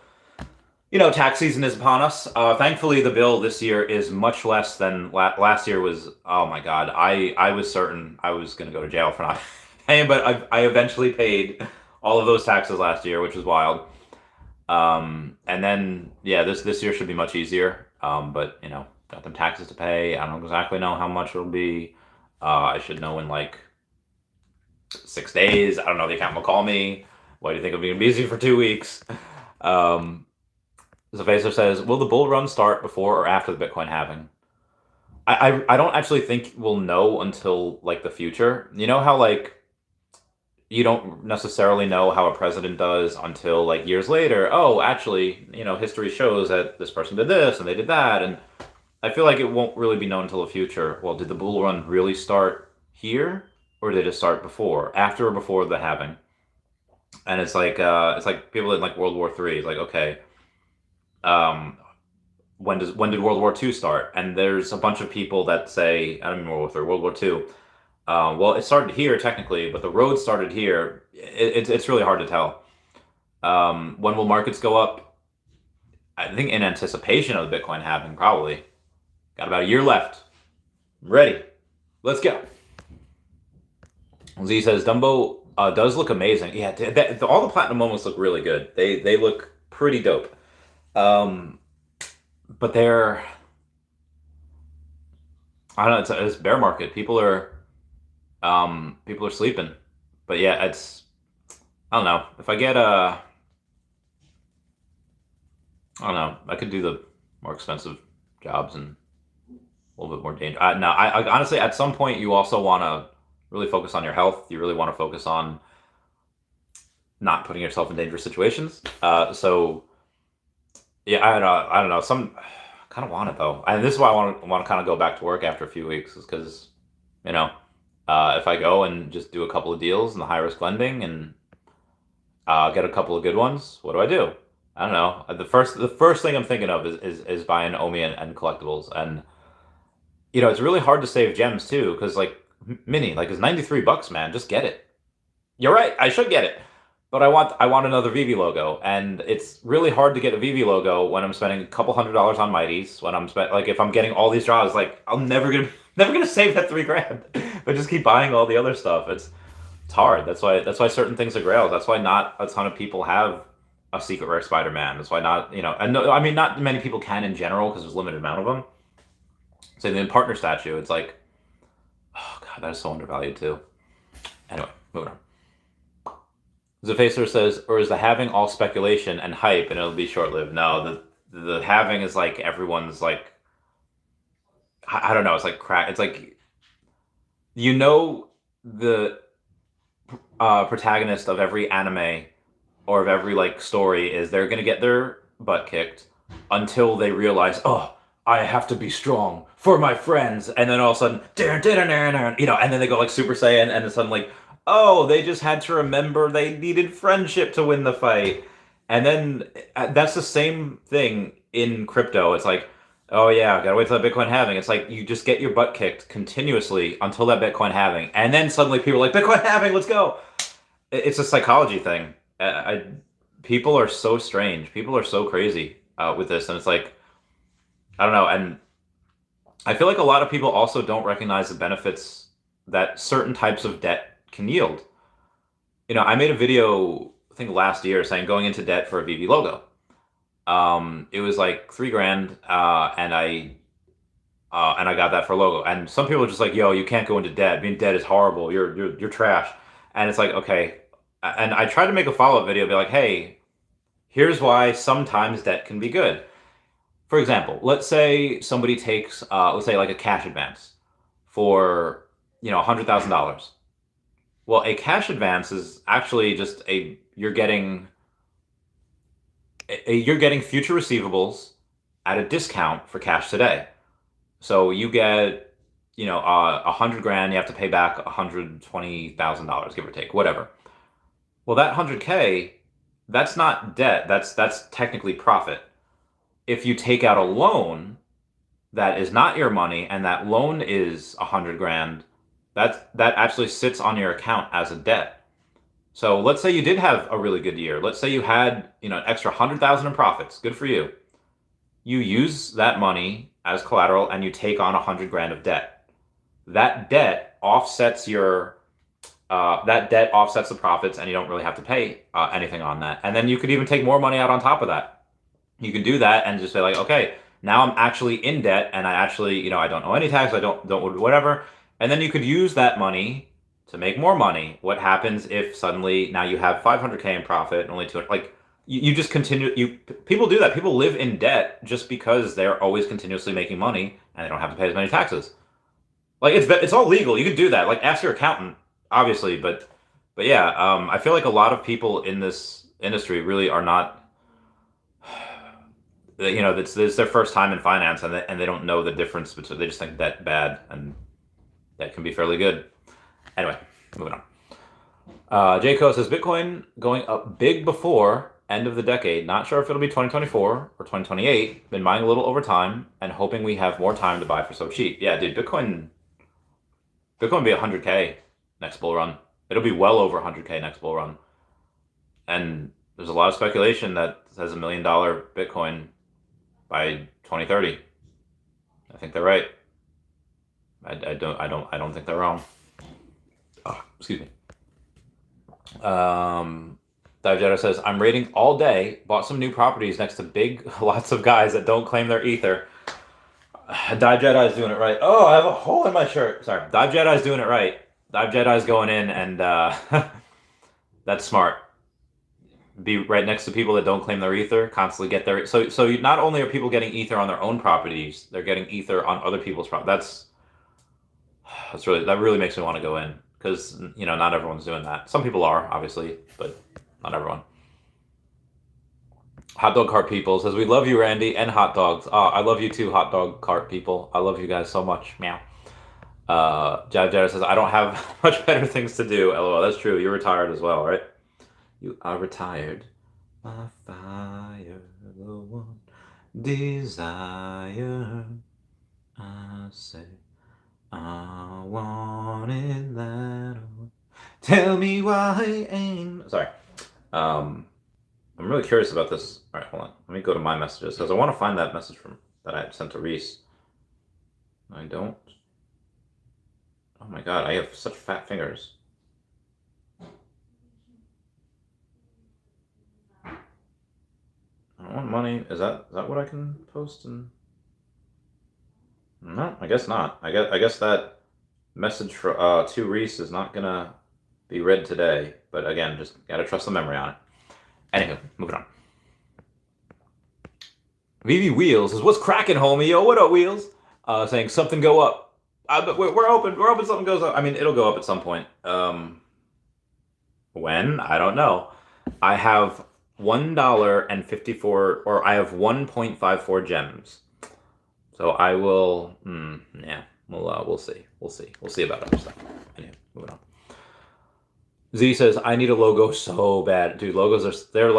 tax season is upon us. Thankfully, the bill this year is much less than last year was. Oh, my God. I was certain I was going to go to jail for not Hey, but I eventually paid all of those taxes last year, which was wild. And then yeah, this year should be much easier. But got them taxes to pay. I don't exactly know how much it'll be. I should know in like 6 days. I don't know. The accountant will call me. Why do you think I'm being busy for 2 weeks? Um, Zafacer says, will the bull run start before or after the Bitcoin halving? I don't actually think we'll know until like the future. You know how like you don't necessarily know how a president does until like years later. Oh, actually, history shows that this person did this and they did that, and I feel like it won't really be known until the future. Well, did the bull run really start here, or did it start before, after, or before the halving? And it's like people in like World War III. It's like, okay, um, when did World War II start? And there's a bunch of people that say, I don't mean World War III, World War II. Well, it started here technically, but the road started here. It's really hard to tell. When will markets go up? I think in anticipation of the Bitcoin halving, probably. Got about a year left. Ready. Let's go. Z says Dumbo does look amazing. Yeah, all the platinum moments look really good. They look pretty dope. But they're, I don't know. It's bear market. People are sleeping. But yeah, I don't know. If I get I don't know. I could do the more expensive jobs and a little bit more danger. No, I honestly, at some point, you also want to really focus on your health. You really want to focus on not putting yourself in dangerous situations. So yeah, I don't know. Some kind of want it though, and this is why I want to kind of go back to work after a few weeks, is because you know, if I go and just do a couple of deals in the high risk lending and get a couple of good ones, what do I do? I don't know. The first thing I'm thinking of is buying OMI and collectibles, and it's really hard to save gems too, because like mini, like it's $93, man. Just get it. You're right. I should get it, but I want another Veve logo, and it's really hard to get a Veve logo when I'm spending a couple $100s on mighties. When like if I'm getting all these draws, like I'm never gonna save that 3 grand, but just keep buying all the other stuff. It's hard. That's why certain things are grails. That's why not a ton of people have a secret rare Spider-Man. That's why not, and no, I mean not many people can in general because there's a limited amount of them. So the partner statue, it's like, oh god, that is so undervalued too. Anyway, moving on. Zafacer says, or is the halving all speculation and hype and it'll be short-lived? No, the halving is like everyone's like, I don't know, it's like crack. It's like, the protagonist of every anime or of every like story is they're gonna get their butt kicked until they realize, oh, I have to be strong for my friends, and then all of a sudden, and then they go like Super Saiyan, and then suddenly, oh, they just had to remember they needed friendship to win the fight, and then that's the same thing in crypto. It's like, oh yeah, gotta wait till that Bitcoin halving. It's like you just get your butt kicked continuously until that Bitcoin halving, and then suddenly people are like, Bitcoin halving, let's go. It's a psychology thing. People are so strange. People are so crazy with this, and it's like, I don't know. And I feel like a lot of people also don't recognize the benefits that certain types of debt can yield. I made a video, I think last year, saying going into debt for a Veve logo. It was like 3 grand, and I got that for a logo. And some people are just like, "Yo, you can't go into debt. Being debt is horrible. You're trash." And it's like, okay. And I tried to make a follow-up video, be like, "Hey, here's why sometimes debt can be good." For example, let's say somebody takes, let's say like a cash advance for, $100,000. Well, a cash advance is actually just you're getting future receivables at a discount for cash today. So you get, 100 grand, you have to pay back $120,000, give or take, whatever. Well, that 100K, that's not debt. That's technically profit. If you take out a loan that is not your money, and that loan is 100 grand, that actually sits on your account as a debt. So let's say you did have a really good year. Let's say you had, an extra 100,000 in profits. Good for you. You use that money as collateral and you take on 100 grand of debt. That debt offsets your that debt offsets the profits, and you don't really have to pay anything on that. And then you could even take more money out on top of that. You can do that and just say like, okay, now I'm actually in debt, and I actually, I don't owe any tax, I don't whatever. And then you could use that money to make more money. What happens if suddenly now you have 500K in profit and only 200? Like you just continue. People do that. People live in debt just because they're always continuously making money and they don't have to pay as many taxes. Like it's all legal. You could do that. Like ask your accountant, obviously, but yeah, I feel like a lot of people in this industry really are not. It's their first time in finance, and they don't know the difference between. They just think that bad, and that can be fairly good. Anyway, moving on. Jayco says Bitcoin going up big before end of the decade. Not sure if it'll be 2024 or 2028. Been buying a little over time and hoping we have more time to buy for so cheap. Yeah, dude, Bitcoin will be 100K next bull run. It'll be well over 100K next bull run. And there's a lot of speculation that says $1 million Bitcoin by 2030. I think they're right. I don't think they're wrong. Oh, excuse me. Dive Jedi says, I'm raiding all day, bought some new properties next to big lots of guys that don't claim their ether. Dive Jedi is doing it right. Oh, I have a hole in my shirt. Sorry. Dive Jedi is doing it right. Dive Jedi is going in, and that's smart. Be right next to people that don't claim their ether, constantly get their... So not only are people getting ether on their own properties, they're getting ether on other people's properties. That really makes me want to go in, because, not everyone's doing that. Some people are, obviously, but not everyone. Hot dog cart people says, we love you, Randy, and hot dogs. I love you too, hot dog cart people. I love you guys so much. Meow. Jav Jada says, I don't have much better things to do. LOL. That's true. You're retired as well, right? You are retired. My fire, the one desire. I say, I want it that way. Tell me why ain't... Sorry. I'm really curious about this. All right, hold on. Let me go to my messages, because I want to find that message that I had sent to Reese. I don't. Oh my god, I have such fat fingers. I don't want money. Is that what I can post? No, I guess not. I guess that message for to Reese is not gonna be read today. But again, just gotta trust the memory on it. Anywho, moving on. Veve Wheels says, what's cracking, homie? Yo, what up, Wheels? Saying something go up. But we're open. We're open. Something goes up. I mean, it'll go up at some point. When? I don't know. I have $1.54, or I have 1.54 gems. So I will. Yeah. We'll see. We'll see about other stuff. Anyway, moving on. Z says, I need a logo so bad. Dude, logos they're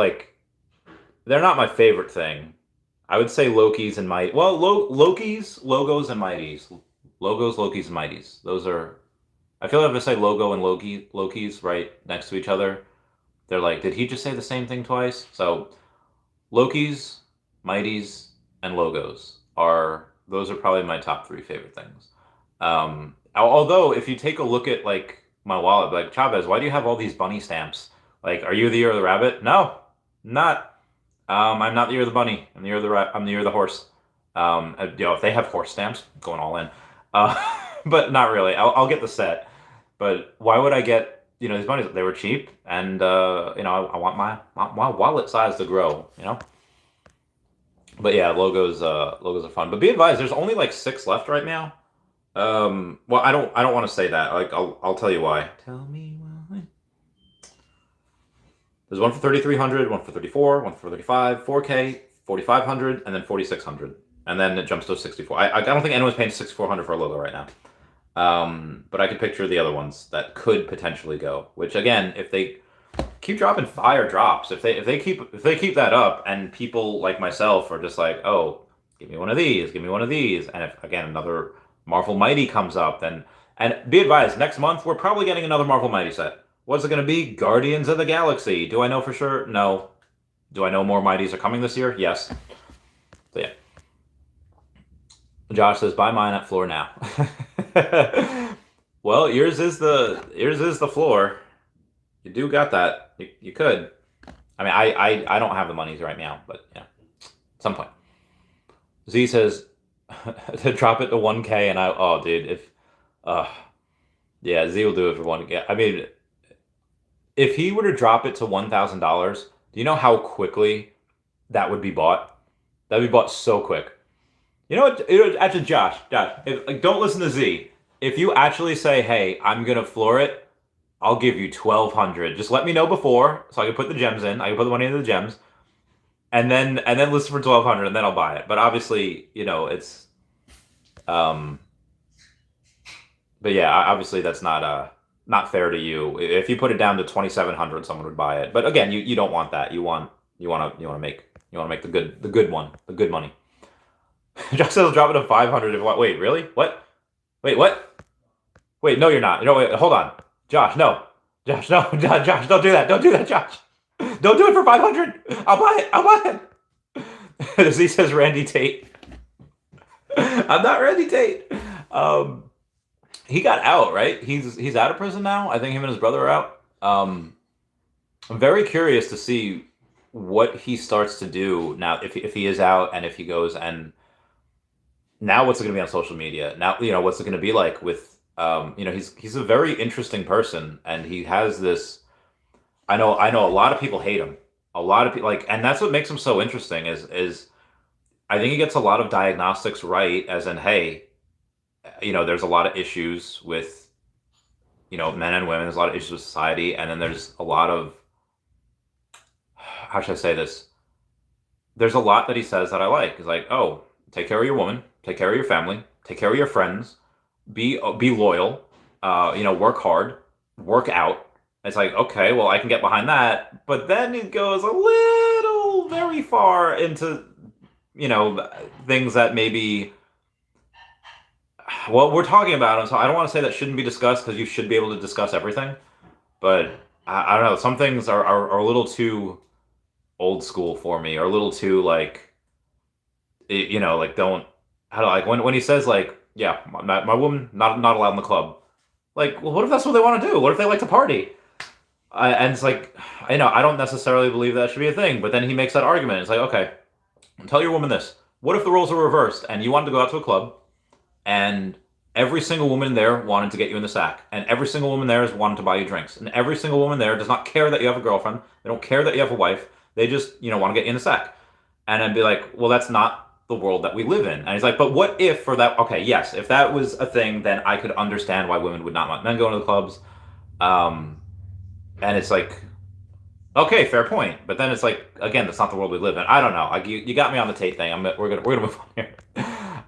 not my favorite thing. I would say Loki's and Mighty. Well, Loki's, logos, and Mighties. Logos, Loki's, and Mighties. Those are... I feel like if I say logo and Loki's right next to each other, they're like, did he just say the same thing twice? So, Loki's, Mighties, and logos those are probably my top 3 favorite things. Although, if you take a look at, my wallet, like, Chavez, why do you have all these bunny stamps? Like, are you the year of the rabbit? No, not. I'm not the year of the bunny. I'm the year of I'm the year of the horse. If they have horse stamps, I'm going all in. But not really. I'll get the set. But why would I get, these bunnies? They were cheap, and I want my wallet size to grow. But yeah, logos are fun. But be advised, there's only 6 left right now. Well, I don't want to say that. I'll tell you why. Tell me why. There's one for 3,300, one for 34, one for 35, 4K, 4,500, and then 4,600, and then it jumps to 64. I don't think anyone's paying 6,400 for a logo right now. But I could picture the other ones that could potentially go. Which again, if they keep dropping fire drops, if they keep that up, and people like myself are just like, oh, give me one of these, and if again another Marvel Mighty comes up, and be advised, next month we're probably getting another Marvel Mighty set. What's it going to be? Guardians of the Galaxy. Do I know for sure? No. Do I know more Mighties are coming this year? Yes. So yeah. Josh says, buy mine at floor now. Well, yours is the floor. You do got that. You could. I mean, I don't have the monies right now, but yeah, at some point. Z says to drop it to 1K, and oh, dude, if uh yeah, Z will do it for 1K. I mean, if he were to drop it to $1,000, do you know how quickly that would be bought? That'd be bought so quick. You know what? Actually, Josh, like, don't listen to Z. If you actually say, "Hey, I'm gonna floor it," I'll give you 1,200. Just let me know before, so I can put the gems in. I can put the money into the gems, and then listen for 1,200, and then I'll buy it. But obviously, it's um. But yeah, obviously that's not fair to you. If you put it down to 2,700, someone would buy it. But again, you don't want that. You want to make the good money. Josh says drop it to 500. Wait, really? What? Wait, what? Wait, no, you're not. No, wait, hold on, Josh. No, Josh, no, Josh, don't do that. Don't do that, Josh. Don't do it for 500. I'll buy it. I'll buy it. He says Randy Tate. I'm not Randy Tate. Um, he got out, right? He's out of prison now. I think him and his brother are out. I'm very curious to see what he starts to do now if he is out and if he goes and now what's it going to be on social media now, what's it going to be like with he's a very interesting person, and he has this. I know a lot of people hate him, a lot of people, like, and that's what makes him so interesting is I think he gets a lot of diagnostics right, as in, hey, there's a lot of issues with men and women, there's a lot of issues with society, and then there's a lot of, how should I say this, there's a lot that he says that I like. He's like, oh, take care of your woman, take care of your family, take care of your friends, be loyal, work hard, work out. It's like, okay, well, I can get behind that, but then it goes a little very far into things that maybe, well, we're talking about them, so I don't want to say that shouldn't be discussed, because you should be able to discuss everything, but I don't know, some things are a little too old school for me, or a little too, like, like, don't, how do, like, when he says, like, yeah, my woman not allowed in the club. Like, well, what if that's what they want to do? What if they like to party? And it's like, I don't necessarily believe that should be a thing, but then he makes that argument. It's like, okay, tell your woman this. What if the roles were reversed and you wanted to go out to a club and every single woman there wanted to get you in the sack, and every single woman there is wanting to buy you drinks, and every single woman there does not care that you have a girlfriend, they don't care that you have a wife, they just, want to get you in the sack. And I'd be like, well, that's not the world that we live in. And he's like, but what if for that, okay, yes, if that was a thing, then I could understand why women would not want men going to the clubs. And it's like, okay, fair point. But then it's like, again, that's not the world we live in. I don't know. Like, you got me on the Tate thing. We're gonna move on here.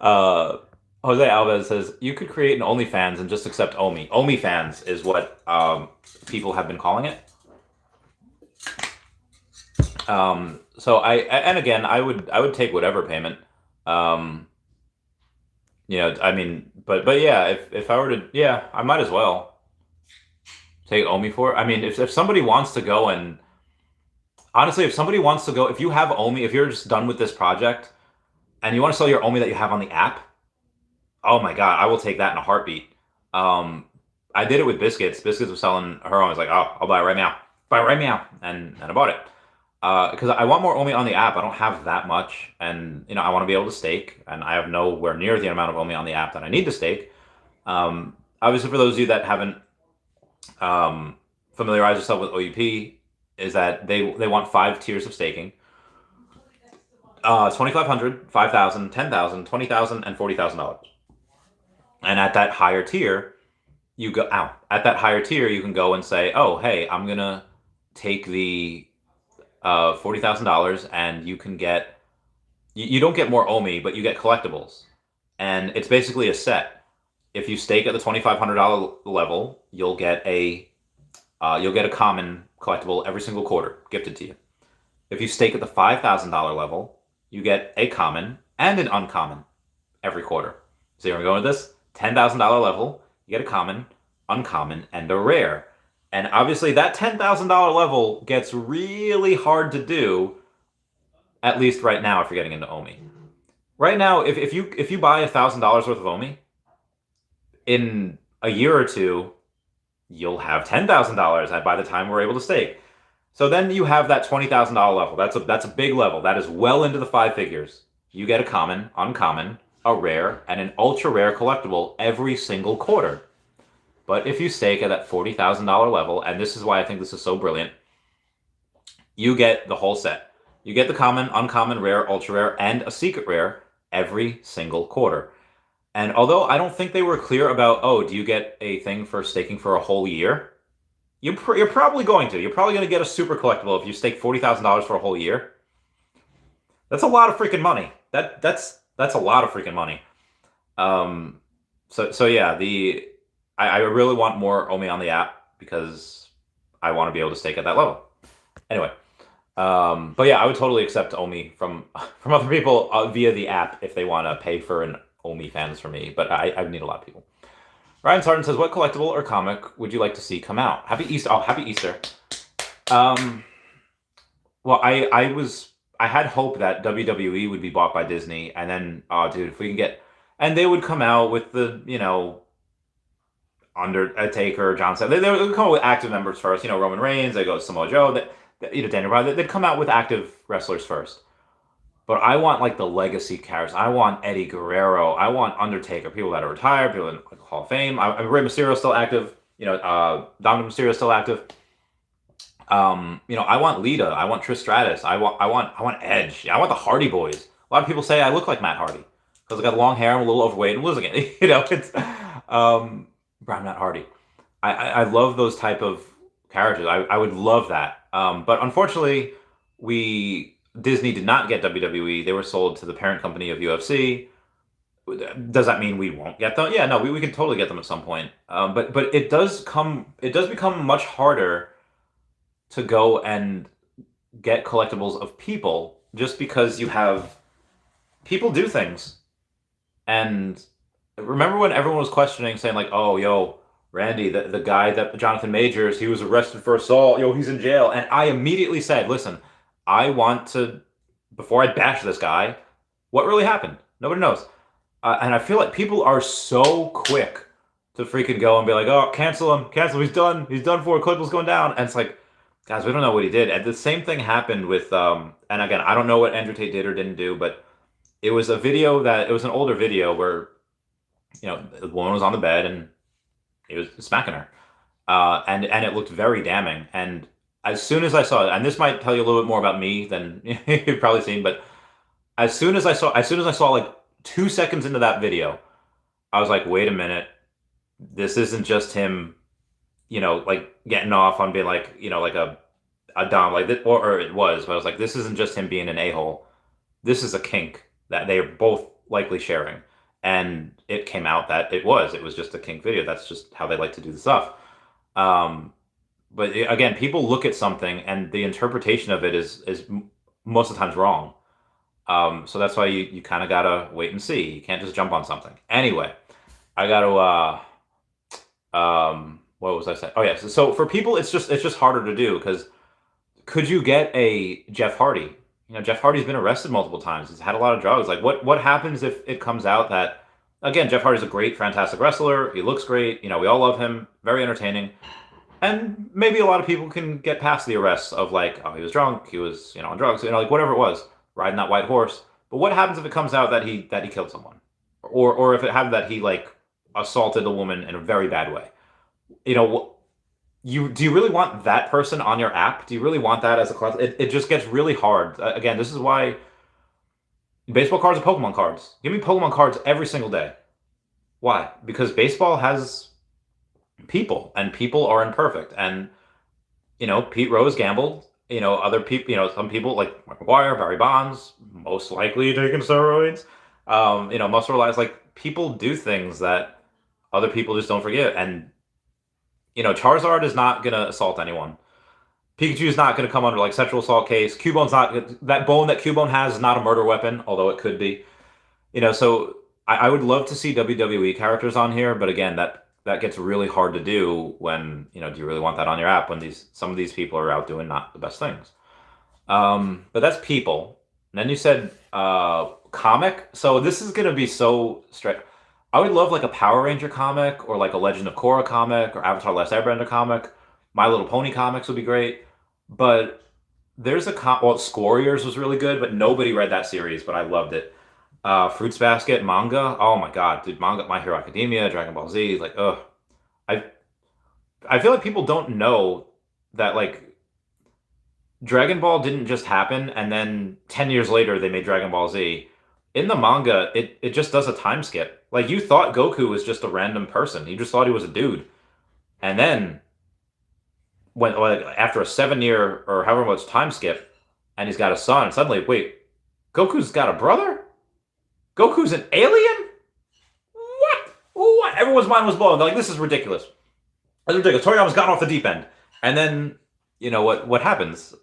Uh, Jose Alves says you could create an OnlyFans and just accept OMI. OnlyFans is what people have been calling it. So and again, I would take whatever payment. Um, I mean, but yeah, if I were to, yeah, I might as well take OMI for it. I mean, if somebody wants to go, and honestly, if somebody wants to go, if you have OMI, if you're just done with this project and you want to sell your OMI that you have on the app, oh my God, I will take that in a heartbeat. I did it with Biscuits. Biscuits was selling her OMI. I was like, oh, I'll buy it right now. Buy it right now. And I bought it. Because I want more OMI on the app. I don't have that much, and I want to be able to stake, and I have nowhere near the amount of OMI on the app that I need to stake. Obviously, for those of you that haven't familiarized yourself with OUP, is that they want 5 tiers of staking: 2,500, 5,000, 10,000, 20,000, and $40,000. And at that higher tier, you go out. At that higher tier, you can go and say, "Oh, hey, I'm gonna take the $40,000, and you can get, you don't get more OMI, but you get collectibles, and it's basically a set. If you stake at the $2,500 level, you'll get a common collectible every single quarter gifted to you. If you stake at the $5,000 level, you get a common and an uncommon every quarter. So you're going with this $10,000 level, you get a common, uncommon, and a rare." And obviously that $10,000 level gets really hard to do, at least right now, if you're getting into OMI. Right now, if you buy $1,000 worth of OMI, in a year or two, you'll have $10,000 by the time we're able to stake. So then you have that $20,000 level. That's a big level. That is well into the five figures. You get a common, uncommon, a rare, and an ultra rare collectible every single quarter. But if you stake at that $40,000 level, and this is why I think this is so brilliant, you get the whole set. You get the common, uncommon, rare, ultra rare, and a secret rare every single quarter. And although I don't think they were clear about, oh, do you get a thing for staking for a whole year? You're probably going to. You're probably going to get a super collectible if you stake $40,000 for a whole year. That's a lot of freaking money. That's a lot of freaking money. So yeah, I really want more OMI on the app because I want to be able to stake at that level. Anyway, but yeah, I would totally accept OMI from other people via the app if they want to pay for an OMI fans for me. But I need a lot of people. Ryan Sarton says, "What collectible or comic would you like to see come out?" Happy Easter! Oh, happy Easter! Well, I had hope that WWE would be bought by Disney, and then, oh, dude, if we can get, and they would come out with the, Undertaker, John Cena. They would come out with active members first. Roman Reigns. They go Samoa Joe. Daniel Bryan. They'd come out with active wrestlers first. But I want like the legacy characters. I want Eddie Guerrero. I want Undertaker. People that are retired. People in the Hall of Fame. Rey Mysterio's still active. Dominic Mysterio's still active. I want Lita. I want Trish Stratus. I want Edge. I want the Hardy Boys. A lot of people say I look like Matt Hardy because I got long hair. I'm a little overweight and losing it. It's but I'm not Hardy. I love those type of characters. I would love that. But unfortunately, Disney did not get WWE. They were sold to the parent company of UFC. Does that mean we won't get them? Yeah, no, we can totally get them at some point. But it does become much harder to go and get collectibles of people just because you have people do things. And remember when everyone was questioning, saying like, "Oh, yo, Randy, the guy that Jonathan Majors, he was arrested for assault. Yo, he's in jail." And I immediately said, "Listen, I want to, before I bash this guy, what really happened? Nobody knows." And I feel like people are so quick to freaking go and be like, "Oh, cancel him, he's done for, collectibles going down." And it's like, guys, we don't know what he did. And the same thing happened with, and again, I don't know what Andrew Tate did or didn't do, but it was an older video where, the woman was on the bed and he was smacking her. And it looked very damning. And as soon as I saw it, and this might tell you a little bit more about me than you've probably seen, but as soon as I saw like 2 seconds into that video, I was like, wait a minute, this isn't just him, like getting off on being like, like a dom like this, or it was, but I was like, this isn't just him being an a-hole. This is a kink that they are both likely sharing. And it came out that it was just a kink video. That's just how they like to do the stuff. But again, people look at something and the interpretation of it is most of the times wrong. So that's why you kind of gotta wait and see. You can't just jump on something. Anyway, I gotta what was I saying? Oh yeah, so for people it's just harder to do because could you get a Jeff Hardy? Jeff Hardy's been arrested multiple times. He's had a lot of drugs. Like what happens if it comes out that, again, Jeff Hardy's a great, fantastic wrestler. He looks great. We all love him. Very entertaining. And maybe a lot of people can get past the arrests of like, oh, he was drunk, he was, on drugs, like whatever it was, riding that white horse. But what happens if it comes out that he killed someone? Or if it happened that he like assaulted a woman in a very bad way? Do you really want that person on your app? Do you really want that as a class? It just gets really hard. Again, this is why baseball cards are Pokemon cards. Give me Pokemon cards every single day. Why? Because baseball has people, and people are imperfect. And, Pete Rose gambled. Other people, some people like Mark McGwire, Barry Bonds, most likely taking steroids. Most realize like people do things that other people just don't forget. And, Charizard is not going to assault anyone. Pikachu is not going to come under like sexual assault case. Cubone's not, that bone that Cubone has is not a murder weapon, although it could be. So I would love to see WWE characters on here, but again, that gets really hard to do when, do you really want that on your app when some of these people are out doing not the best things? But that's people. And then you said comic. So this is going to be so straight. I would love like a Power Ranger comic or like a Legend of Korra comic or Avatar: Last Airbender comic. My Little Pony comics would be great. But there's well, Squarriors was really good, but nobody read that series, but I loved it. Fruits Basket manga. Oh my God, dude, manga, My Hero Academia, Dragon Ball Z, like, ugh. I I feel like people don't know that like Dragon Ball didn't just happen and then 10 years later they made Dragon Ball Z. In the manga, it just does a time skip. Like you thought Goku was just a random person. You just thought he was a dude. And then when like after a 7 year or however much time skip, and he's got a son, suddenly, wait, Goku's got a brother? Goku's an alien? What? What? Everyone's mind was blown. They're like, this is ridiculous. That's ridiculous. Toriyama's gotten off the deep end. And then, you know, what happens?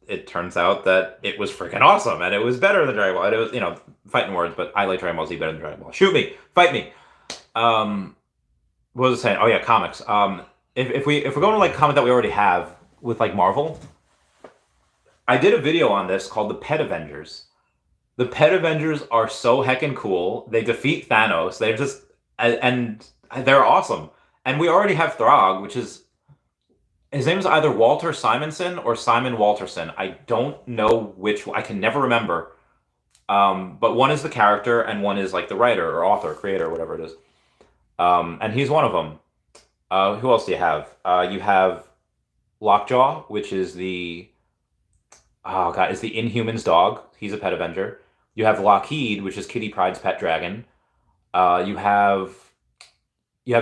It turns out that it was freaking awesome, and it was better than Dragon Ball. And it was, you know, fighting words, but I like Dragon Ball Z better than Dragon Ball. Shoot me, fight me. What was I saying? Oh yeah, comics. If we're going to like comic that we already have with like Marvel, I did a video on this called the Pet Avengers. The Pet Avengers are so heckin' cool. They defeat Thanos. They're just and they're awesome. And we already have Throg, which is his name is either Walter Simonson or Simon Walterson. I don't know which. I can never remember. But one is the character and one is like the writer or author, creator, whatever it is. And he's one of them. Who else do you have? You have Lockjaw, which is the is the Inhumans dog. He's a pet avenger. You have Lockheed, which is Kitty Pryde's pet dragon. You have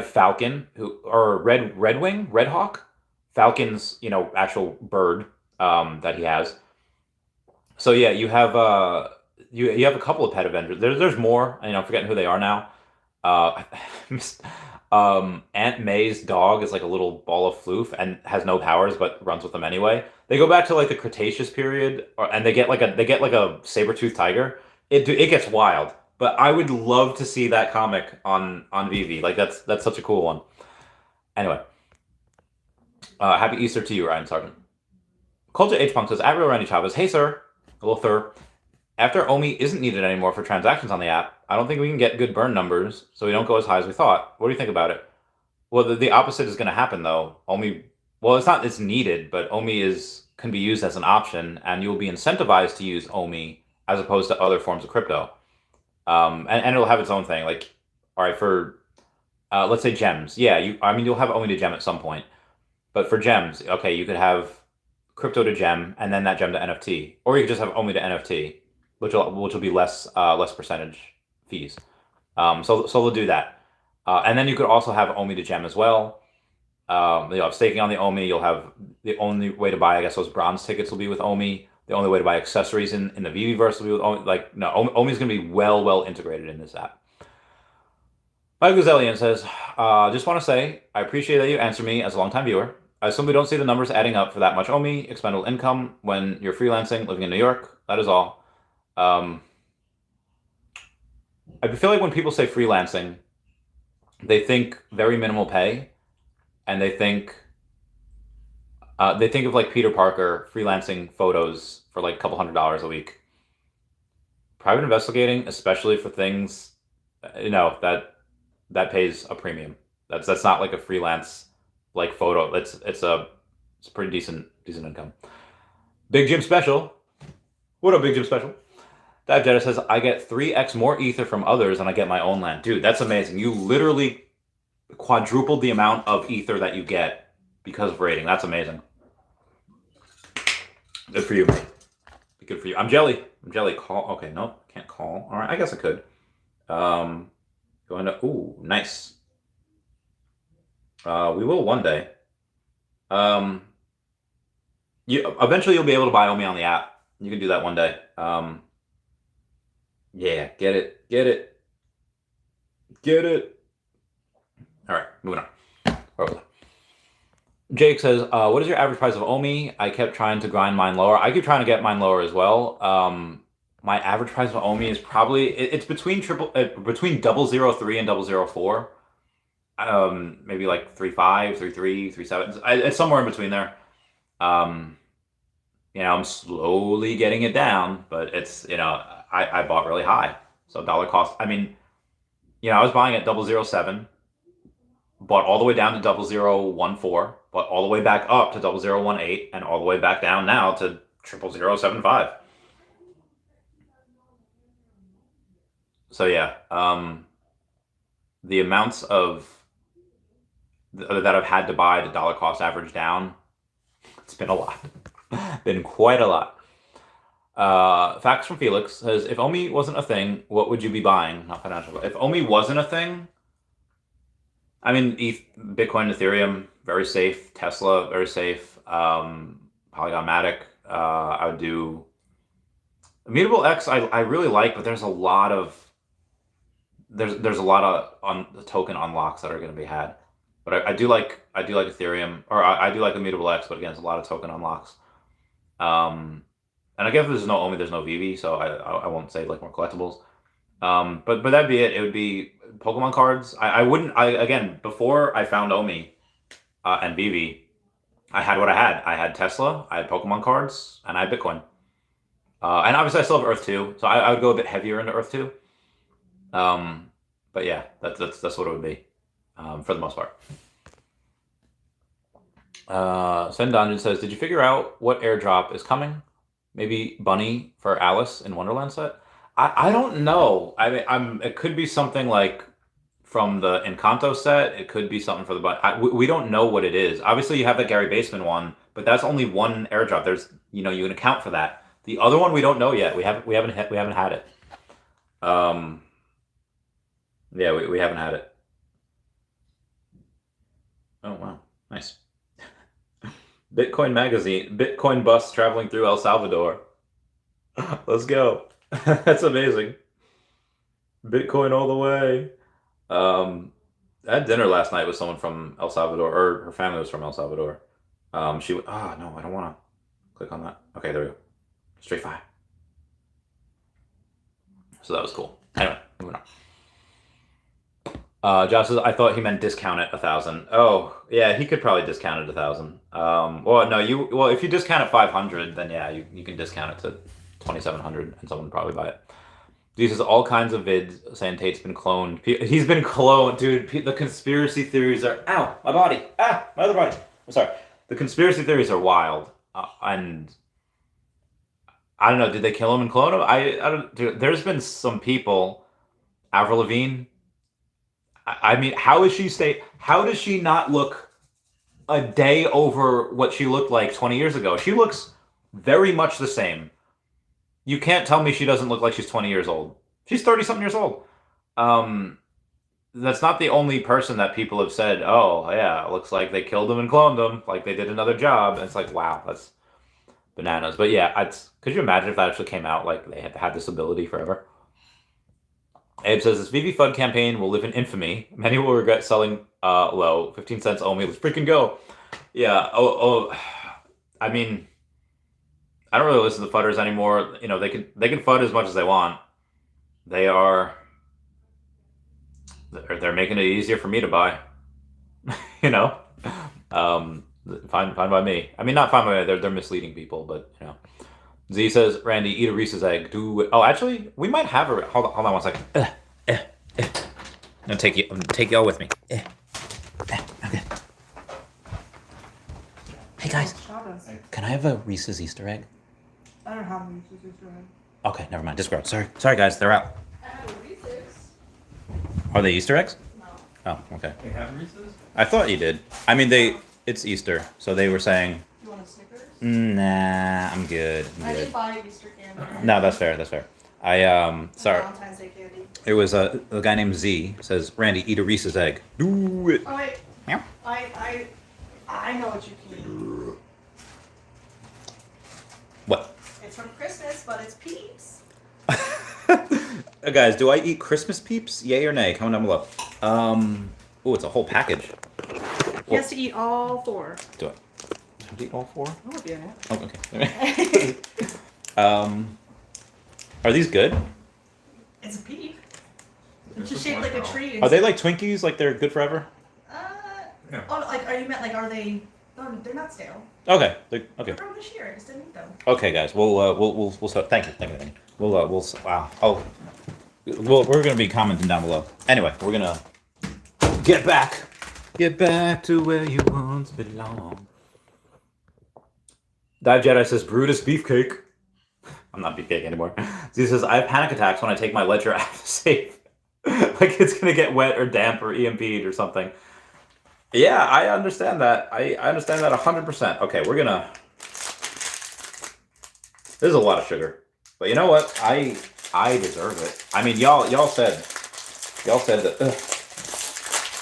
Falcon, or Red Hawk. Falcon's, you know, actual bird that he has. So yeah, you have you have a couple of pet avengers. There's more. You know, I'm forgetting who they are now. Aunt May's dog is like a little ball of floof and has no powers but runs with them anyway. They go back to like the Cretaceous period, and they get like a saber-toothed tiger. It gets wild. But I would love to see that comic on Veve. Like that's such a cool one. Anyway, happy Easter to you, Ryan Sargent. Culture H Punk says, at Real Randy Chavez, hey sir, hello sir. After OMI isn't needed anymore for transactions on the app, I don't think we can get good burn numbers, so we don't go as high as we thought. What do you think about it? Well, the opposite is going to happen though. OMI, well, it's needed, but OMI can be used as an option, and you will be incentivized to use OMI as opposed to other forms of crypto. And it'll have its own thing. Like, all right, for let's say gems. Yeah, you'll have OMI to gem at some point. But for gems, okay, you could have crypto to gem and then that gem to NFT, or you could just have OMI to NFT, which will be less percentage fees. So they'll do that, and then you could also have OMI to gem as well. You'll have staking on the OMI. You'll have the only way to buy, I guess, those bronze tickets will be with OMI. The only way to buy accessories in the Veveverse will be with OMI. Like, no, OMI is going to be well integrated in this app. Mike Gazelian says, just want to say, I appreciate that you answer me as a longtime viewer. I simply don't see the numbers adding up for that much OMI, expendable income, when you're freelancing, living in New York. That is all. I feel like when people say freelancing, they think very minimal pay, and they think of like Peter Parker freelancing photos for like a couple $100s a week. Private investigating, especially for things, you know, that pays a premium. That's not like a freelance like photo. It's a pretty decent income. Big Jim Special. What up, Big Jim Special? Dive Jetta says, I get 3x more ether from others than I get my own land. Dude, that's amazing. You literally quadrupled the amount of ether that you get because of raiding. That's amazing. Good for you. Good for you. I'm Jelly. Call. Okay, no, can't call. All right, I guess I could. Going to. Ooh, nice. We will one day. Eventually you'll be able to buy OMI on the app. You can do that one day. Yeah, get it. All right, moving on. Jake says, what is your average price of OMI? I kept trying to grind mine lower. I keep trying to get mine lower as well. My average price of OMI is probably, it's between 003 and 004. Maybe like 3.5, 3.3, 3.7. It's somewhere in between there. You know, I'm slowly getting it down, but it's, you know, I bought really high. So dollar cost, I mean, I was buying at 007, bought all the way down to 0014, bought all the way back up to 0018, and all the way back down now to 00075. So yeah, the amounts that I've had to buy to dollar cost average down, it's been a lot. Been quite a lot. Facts from Felix says, if OMI wasn't a thing, what would you be buying? Not financial. If OMI wasn't a thing, I mean, Bitcoin, Ethereum, very safe. Tesla, very safe. Polygon Matic, I would do. Immutable X, I really like, but there's a lot of token unlocks that are going to be had. But I do like Ethereum, or I do like Immutable X, but again, it's a lot of token unlocks. And I guess there's no OMI, there's no Veve, so I won't say like more collectibles. But that'd be it. It would be Pokemon cards. I wouldn't. Again, before I found OMI and Veve, I had what I had. I had Tesla, I had Pokemon cards, and I had Bitcoin. And obviously I still have Earth 2, so I would go a bit heavier into Earth 2. But yeah, that's what it would be, for the most part. Sen Dungeon says, did you figure out what airdrop is coming? Maybe Bunny for Alice in Wonderland set? I don't know. I mean, it could be something like from the Encanto set. It could be something for the Bunny. We don't know what it is. Obviously, you have the Gary Baseman one, but that's only one airdrop. There's, you can account for that. The other one we don't know yet. We haven't had it. Yeah, we haven't had it. Oh wow, nice. Bitcoin magazine, Bitcoin bus traveling through El Salvador. Let's go. That's amazing. Bitcoin all the way. I had dinner last night with someone from El Salvador, or her family was from El Salvador. No, I don't want to click on that. Okay, there we go. Straight fire. So that was cool. Anyway, moving on. Josh says, I thought he meant discount it 1,000. Oh, yeah, he could probably discount it 1,000. Well, no, if you discount it 500, then yeah, you can discount it to 2,700, and someone would probably buy it. He says all kinds of vids saying Tate's been cloned. He's been cloned, dude. The conspiracy theories are, ow, my body, my other body. I'm sorry. The conspiracy theories are wild, and I don't know. Did they kill him and clone him? I don't. Dude, there's been some people, Avril Lavigne. I mean, how does she not look a day over what she looked like 20 years ago? She looks very much the same. You can't tell me she doesn't look like she's 20 years old. She's 30-something years old. That's not the only person that people have said, oh, yeah, it looks like they killed him and cloned him, like they did another job. And it's like, wow, that's bananas. But yeah, could you imagine if that actually came out, like they had this ability forever? Abe says, this VV FUD campaign will live in infamy. Many will regret selling low. 15 cents only. Let's freaking go. Yeah. I mean, I don't really listen to FUDders anymore. They can FUD as much as they want. They're making it easier for me to buy. Fine by me. I mean, not fine by me. They're misleading people, but Z says, Randy, eat a Reese's egg. Do it. Oh, actually, we might have a. Hold on 1 second. I'm gonna take y'all with me. Okay. Hey guys, can I have a Reese's Easter egg? I don't have a Reese's Easter egg. Okay, never mind. Discard. Sorry guys, they're out. I have a Reese's. Are they Easter eggs? No. Oh, okay. They have Reese's? I thought you did. I mean, it's Easter, so they were saying. You want a Snickers? Nah, I'm good. I didn't buy Easter candy. No, that's fair. Sorry. Valentine's Day candy. It was a guy named Z says, Randy, eat a Reese's egg. Do it. Oh wait. Meow. I know what you can. What? It's from Christmas, but it's Peeps. Guys, do I eat Christmas Peeps? Yay or nay? Comment down below. Oh, it's a whole package. He has to eat all 4. Do I have to eat all 4? I would be in it. Oh, okay. Are these good? It's a peep. It's just shaped like a tree. Are they like Twinkies? Like they're good forever? Yeah. Oh, like are you meant like are they? No, they're not stale. Okay. Okay. They're from this year. I just didn't eat them. Okay, guys. We'll start. Thank you. We'll wow. Oh, Well, we're gonna be commenting down below. Anyway, we're gonna get back to where you once belong. Dive Jedi says Brutus beefcake. I'm not beefcake anymore. He says I have panic attacks when I take my ledger out of the safe, like it's gonna get wet or damp or EMP'd or something. Yeah, I understand that. I understand that 100%. Okay, we're gonna. This is a lot of sugar, but you know what? I deserve it. I mean, y'all said that.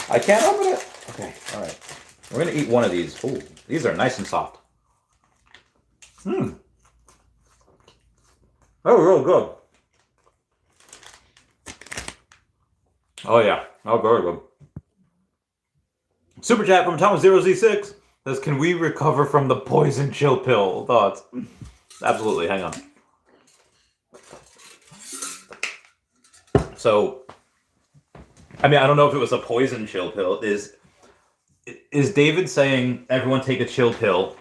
I can't open it. Okay, all right. We're gonna eat one of these. Ooh, these are nice and soft. Oh, real good. Oh yeah, oh very good. Super chat from Thomas0Z6 says, "Can we recover from the poison chill pill?" Thoughts? Absolutely. Hang on. So, I mean, I don't know if it was a poison chill pill. Is David saying everyone take a chill pill?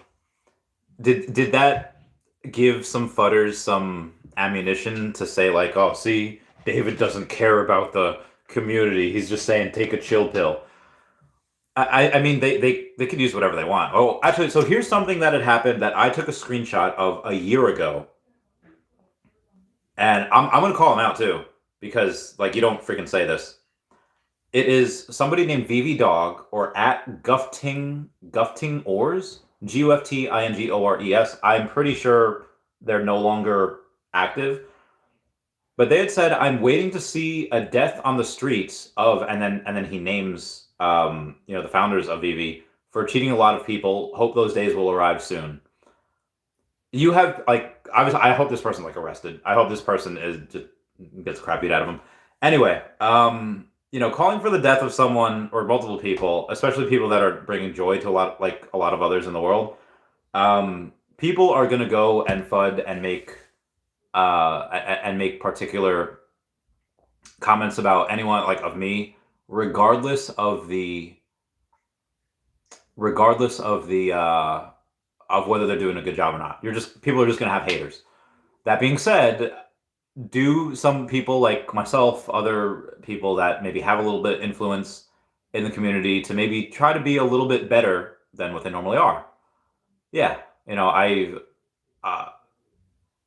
Did that give some fudders some ammunition to say like, oh, see, David doesn't care about the community. He's just saying take a chill pill. I mean, they could use whatever they want. Oh, actually, so here's something that had happened that I took a screenshot of a year ago. And I'm going to call him out, too, because, like, you don't freaking say this. It is somebody named Veve Dog or at Gufting Ors, GUFTINGORES. I'm pretty sure they're no longer active. But they had said, I'm waiting to see a death on the streets of, and then he names the founders of Veve for cheating a lot of people. Hope those days will arrive soon. You have obviously, I hope this person arrested. I hope this person just gets crap beat out of him. Anyway, calling for the death of someone or multiple people, especially people that are bringing joy to a lot of others in the world. People are going to go and FUD and make particular comments about anyone of me, regardless of whether they're doing a good job or not. People are just going to have haters. That being said, do some people like myself, other people that maybe have a little bit of influence in the community to maybe try to be a little bit better than what they normally are. Yeah, I've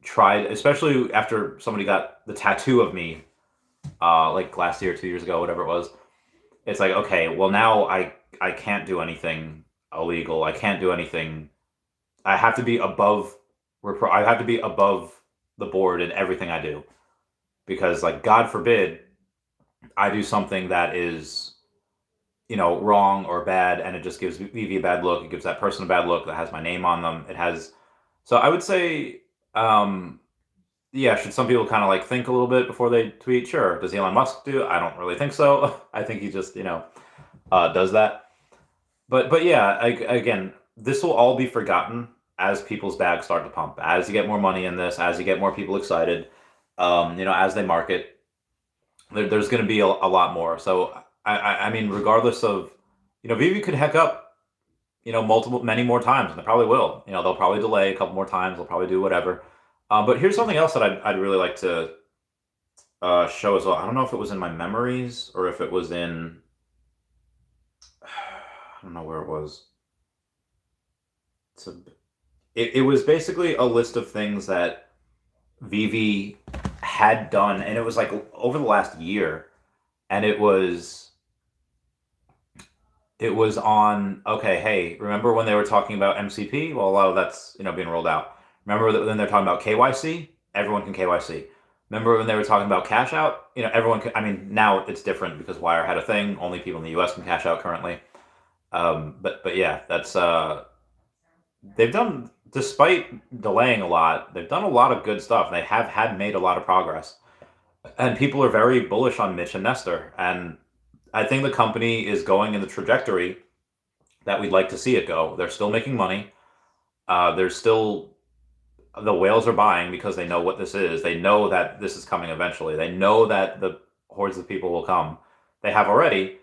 tried, especially after somebody got the tattoo of me last year, 2 years ago, whatever it was. It's like, okay, well now I can't do anything illegal. I can't do anything. I have to be above the board in everything I do, because God forbid I do something that is wrong or bad, and it just gives Veve a bad look. It gives that person a bad look that has my name on them. So I would say, should some people kind of think a little bit before they tweet? Sure. Does Elon Musk do? I don't really think so. I think he just does that. But yeah, again, this will all be forgotten as people's bags start to pump, as you get more money in this, as you get more people excited, as they market, there's going to be a lot more. So I mean, regardless of, Veve could heck up, many more times, and they probably will. They'll probably delay a couple more times. They'll probably do whatever. But here's something else that I'd really like to show as well. I don't know if it was in my memories or if it was in, I don't know where it was. It was basically a list of things that Veve had done, and it was over the last year, and it was on, okay, hey, remember when they were talking about MCP? Well, a lot of that's being rolled out. Remember when they're talking about KYC? Everyone can KYC. Remember when they were talking about cash out? Everyone can. I mean, now it's different because Wire had a thing. Only people in the U.S. can cash out currently. But yeah, that's they've done, despite delaying a lot, they've done a lot of good stuff. They have made a lot of progress, and people are very bullish on Mitch and Nestor. And I think the company is going in the trajectory that we'd like to see it go. They're still making money. There's still, the whales are buying because they know what this is. They know that this is coming eventually. They know that the hordes of people will come. They have already.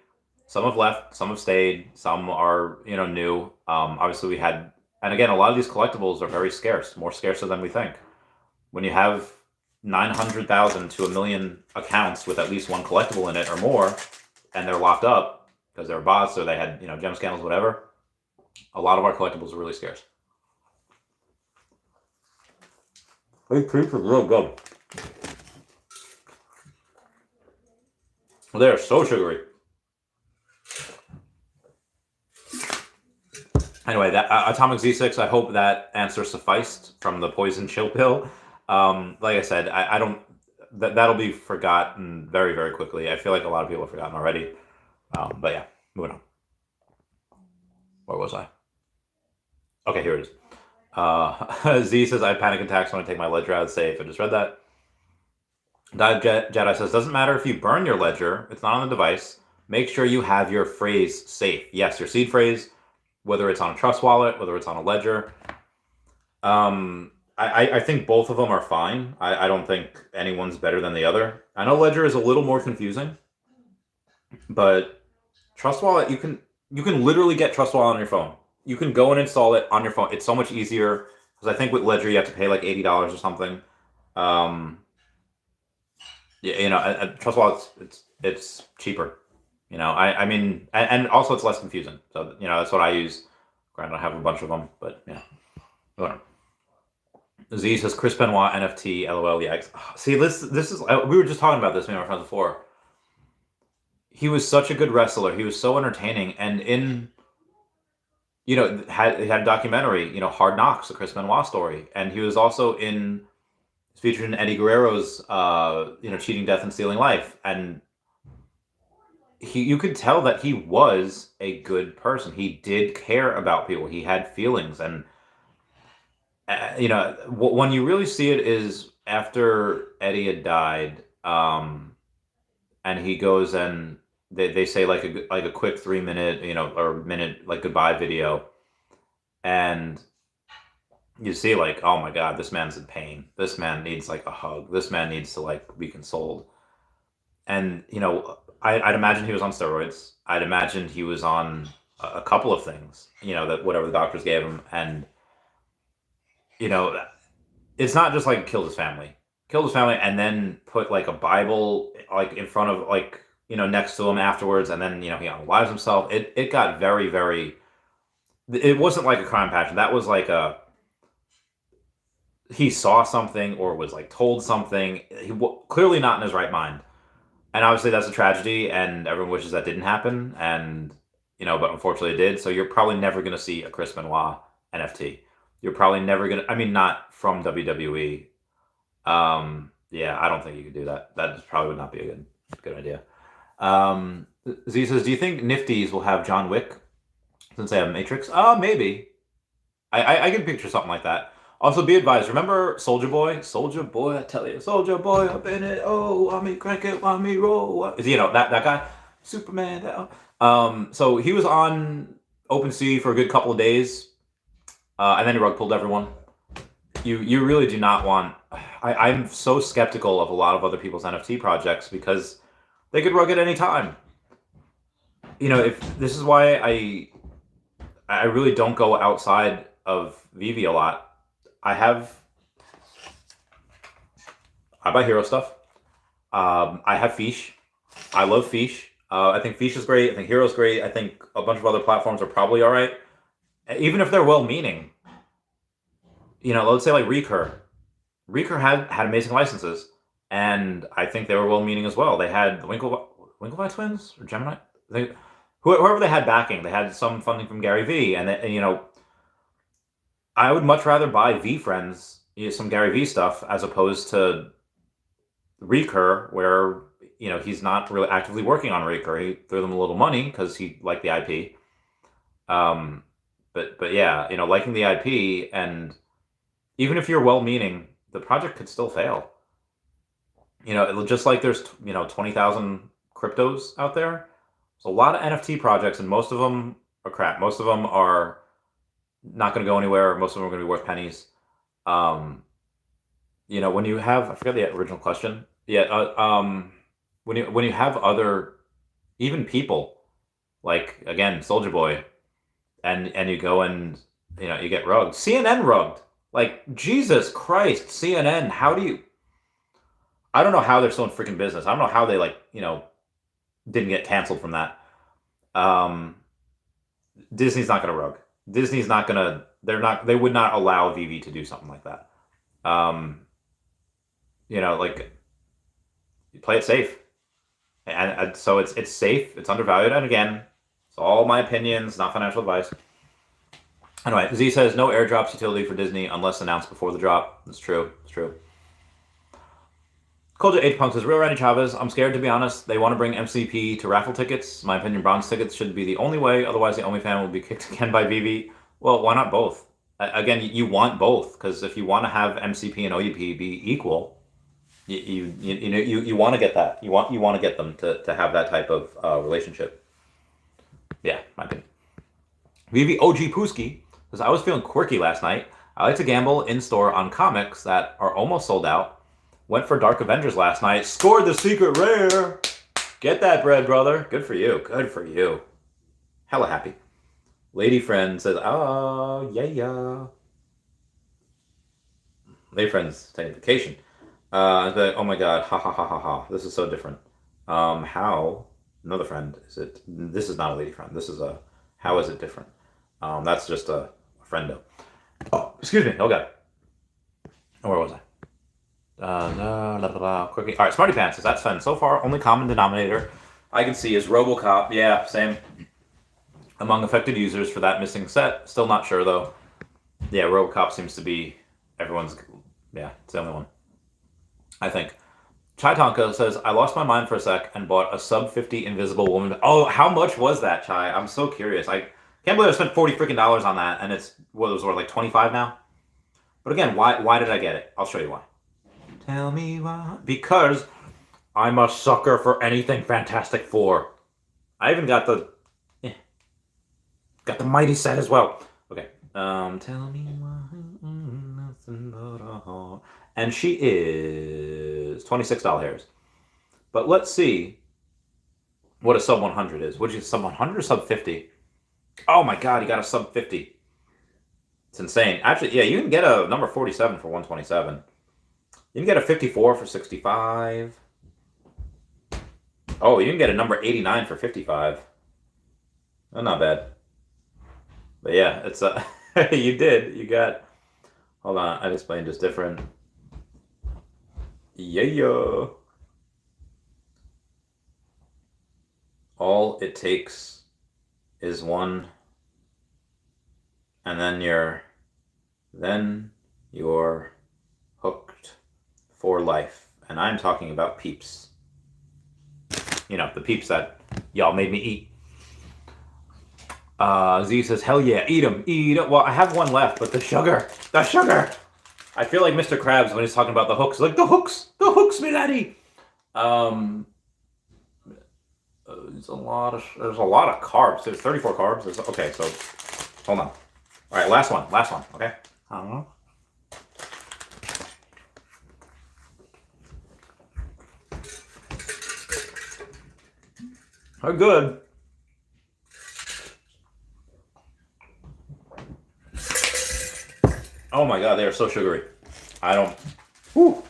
Some have left, some have stayed, some are, new. Obviously we had, and again, a lot of these collectibles are very scarce, more scarcer than we think. When you have, 900,000 to 1,000,000 accounts with at least one collectible in it or more, and they're locked up because they're bots or they had, gem scandals, whatever. A lot of our collectibles are really scarce. These treats are real good. They are so sugary. Anyway, that Atomic Z6, I hope that answer sufficed from the poison chill pill. Like I said, I don't. That'll be forgotten very, very quickly. I feel like a lot of people have forgotten already. But yeah, moving on. Where was I? Okay, here it is. Z says, I have panic attacks when I take my ledger out of safe. I just read that. Dive Jedi says, doesn't matter if you burn your ledger. It's not on the device. Make sure you have your phrase safe. Yes, your seed phrase, whether it's on a trust wallet, whether it's on a ledger. I think both of them are fine. I don't think anyone's better than the other. I know ledger is a little more confusing, but trust wallet, you can literally get trust wallet on your phone. You can go and install it on your phone. It's so much easier because I think with ledger you have to pay like $80 or something. Trust wallet, it's cheaper. I mean, and also it's less confusing. So that's what I use. Granted, I have a bunch of them, but yeah. Whatever. Z says Chris Benoit NFT LOL. Yeah. See, this is we were just talking about this, me and my friends before. He was such a good wrestler. He was so entertaining, and had a documentary, Hard Knocks, the Chris Benoit story, and he was also featured in Eddie Guerrero's Cheating Death and Stealing Life, and you could tell that he was a good person. He did care about people. He had feelings, and when you really see it is after Eddie had died, and he goes and they say like a quick 3-minute, or minute like goodbye video, and you see like, oh my God, this man's in pain. This man needs like a hug. This man needs to like be consoled. And I'd imagine he was on steroids. I'd imagine he was on a couple of things, that whatever the doctors gave him, and it's not just like killed his family and then put like a Bible like in front of like, next to him afterwards. And then, he unalives himself. It got very, very, it wasn't like a crime passion. That was like he saw something or was like told something. He clearly not in his right mind. And obviously that's a tragedy and everyone wishes that didn't happen. And, but unfortunately it did. So you're probably never going to see a Chris Benoit NFT. You're probably never going to, I mean, not from WWE. Yeah, I don't think you could do that. That probably would not be a good idea. Z says, do you think Nifties will have John Wick since they have Matrix? Maybe. I can picture something like that. Also, be advised, remember Soldier Boy? Soldier Boy, I tell you, Soldier Boy up in it. Oh, want me crank it, want me roll. That guy? Superman. So he was on OpenSea for a good couple of days. And then he rug pulled everyone. You really do not want... I'm so skeptical of a lot of other people's NFT projects because they could rug at any time. If this is why I really don't go outside of Veve a lot. I buy hero stuff. I have Feesh. I love Feesh. I think Feesh is great. I think Hero's great. I think a bunch of other platforms are probably all right. Even if they're well-meaning. Let's say like Recur. Recur had amazing licenses. And I think they were well-meaning as well. They had the Winklevi twins or Gemini? Whoever they had backing. They had some funding from Gary Vee. And I would much rather buy VeeFriends, some Gary Vee stuff, as opposed to Recur, where he's not really actively working on Recur. He threw them a little money because he liked the IP. But yeah, liking the IP, and even if you're well-meaning, the project could still fail. Just like there's 20,000 cryptos out there. There's a lot of NFT projects, and most of them are crap. Most of them are not going to go anywhere. Most of them are going to be worth pennies. When you have, I forget the original question. Yeah. When you have other, even people, like again, Soldier Boy, and you go and you get rugged. CNN rugged. Like, Jesus Christ, CNN, how do you... I don't know how they're still in freaking business. I don't know how they didn't get canceled from that. Disney's not gonna rug. Disney's not gonna. They would not allow Veve to do something like that. Play it safe, and so it's safe. It's undervalued, and again, it's all my opinions, not financial advice. Anyway, Z says no airdrops utility for Disney unless announced before the drop. It's true. It's true. Culture H Punk says, Real Randy Chavez, I'm scared to be honest. They want to bring MCP to raffle tickets. My opinion, bronze tickets should be the only way. Otherwise, the OMI fan will be kicked again by Veve. Well, why not both? Again, you want both, because if you want to have MCP and OUP be equal, you want to get that. You want to get them to have that type of relationship. Yeah, my opinion. Veve OG Pooski says, I was feeling quirky last night. I like to gamble in-store on comics that are almost sold out. Went for Dark Avengers last night. Scored the secret rare. Get that bread, brother. Good for you. Good for you. Hella happy. Lady friend says, oh, yeah. Lady friend's taking vacation. Oh my god. Ha ha ha ha ha. This is so different. How? Another friend. This is not a lady friend. This is a, how is it different? That's just a friendo. Oh, excuse me. Oh god. Where was I? Quickly. All right, Smarty Pants. That's fun. So far, only common denominator I can see is RoboCop. Yeah, same. Among affected users for that missing set. Still not sure, though. Yeah, RoboCop seems to be everyone's... Yeah, it's the only one. I think. Chai Tonka says, I lost my mind for a sec and bought a sub 50 Invisible Woman. Oh, how much was that, Chai? I'm so curious. I can't believe I spent $40 freaking on that, and it's, what was it, like 25 now? But again, why did I get it? I'll show you why. Tell me why. Because I'm a sucker for anything Fantastic Four. I even got the Mighty set as well. Okay. Tell me why. Nothing but a heart. And she is $26 hairs. But let's see what a sub 100 is. Which is sub 100 or sub 50? Oh my god, you got a sub 50. It's insane. Actually, yeah, you can get a number 47 for 127. You can get a 54 for 65. Oh, you can get a number 89 for 55. Oh, not bad. But yeah, it's you did. You got... Hold on, I've explained this different. Yeah. All it takes is one, and then you're hooked for life. And I'm talking about Peeps. You know, the Peeps that y'all made me eat. Z says, hell yeah, eat them. Well, I have one left, but the sugar. I feel like Mr. Krabs when he's talking about the hooks. Like, the hooks, me laddie. There's a lot of carbs. There's 34 carbs. Okay, so hold on. All right, last one. Okay. They're good. Oh my god, they are so sugary. I don't... Whew.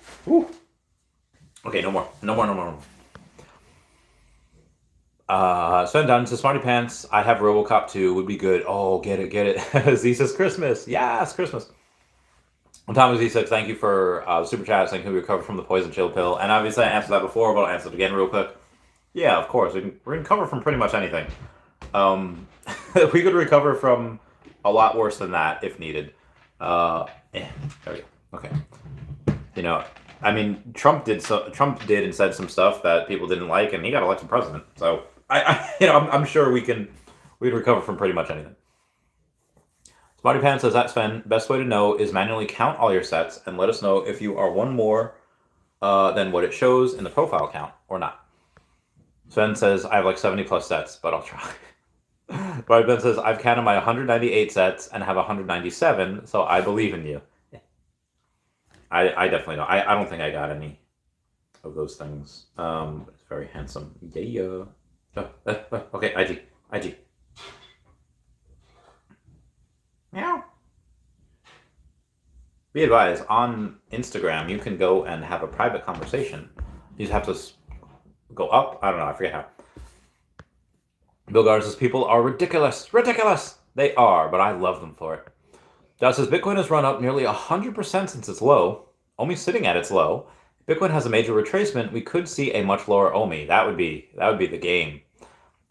Okay, no more. Send down to Smarty Pants. I have RoboCop 2. Would be good. Oh, get it. Z says Christmas. Yes, Christmas. And Thomas Z says, thank you for the super chat saying, can we recover from the poison chill pill? And obviously I answered that before, but I'll answer it again real quick. Yeah, of course. We can recover from pretty much anything. We could recover from a lot worse than that if needed. There we go. Okay. You know, I mean, Trump did and said some stuff that people didn't like, and he got elected president. So I'm sure we'd recover from pretty much anything. Smarty Pants says, that Sven, best way to know is manually count all your sets and let us know if you are one more than what it shows in the profile count or not. Sven says, I have like 70 plus sets, but I'll try. Smarty Pants says, I've counted my 198 sets and have 197, so I believe in you. I definitely don't. I don't think I got any of those things. It's very handsome. Yeah. Okay, IG. Meow. be advised, on Instagram, you can go and have a private conversation. You just have to go up. I don't know. I forget how. Bill Gardner says, people are ridiculous. Ridiculous! They are, but I love them for it. Josh says, Bitcoin has run up nearly 100% since its low, only sitting at its low. If Bitcoin has a major retracement, we could see a much lower OMI. That would be the game.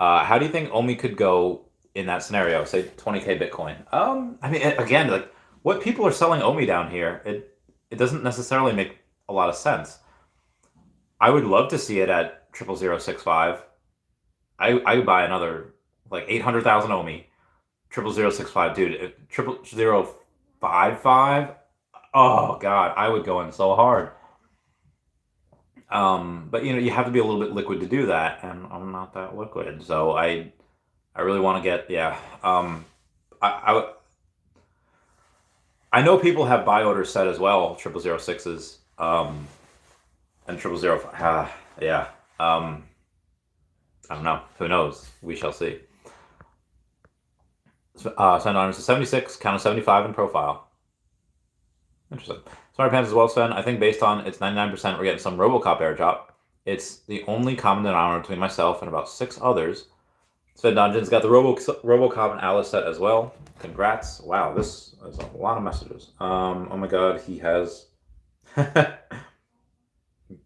How do you think OMI could go in that scenario? Say 20K Bitcoin. I mean, again, like what people are selling OMI down here, it doesn't necessarily make a lot of sense. I would love to see it at 00065. I would buy another like 800,000 OMI. 00065, dude. 00055. Oh god, I would go in so hard. But you have to be a little bit liquid to do that, and I'm not that liquid, so I really want to get I know people have buy orders set as well, 0006s, and 000. Yeah. I don't know. Who knows? We shall see. Send on to 76, count of 75 in profile. Interesting. Smart Pants as well, Sven. I think based on its 99%, we're getting some RoboCop airdrop. It's the only common denominator between myself and about 6 others. Sven Dungeon's got the RoboCop and Alice set as well. Congrats. Wow, this is a lot of messages. Oh my god, he has...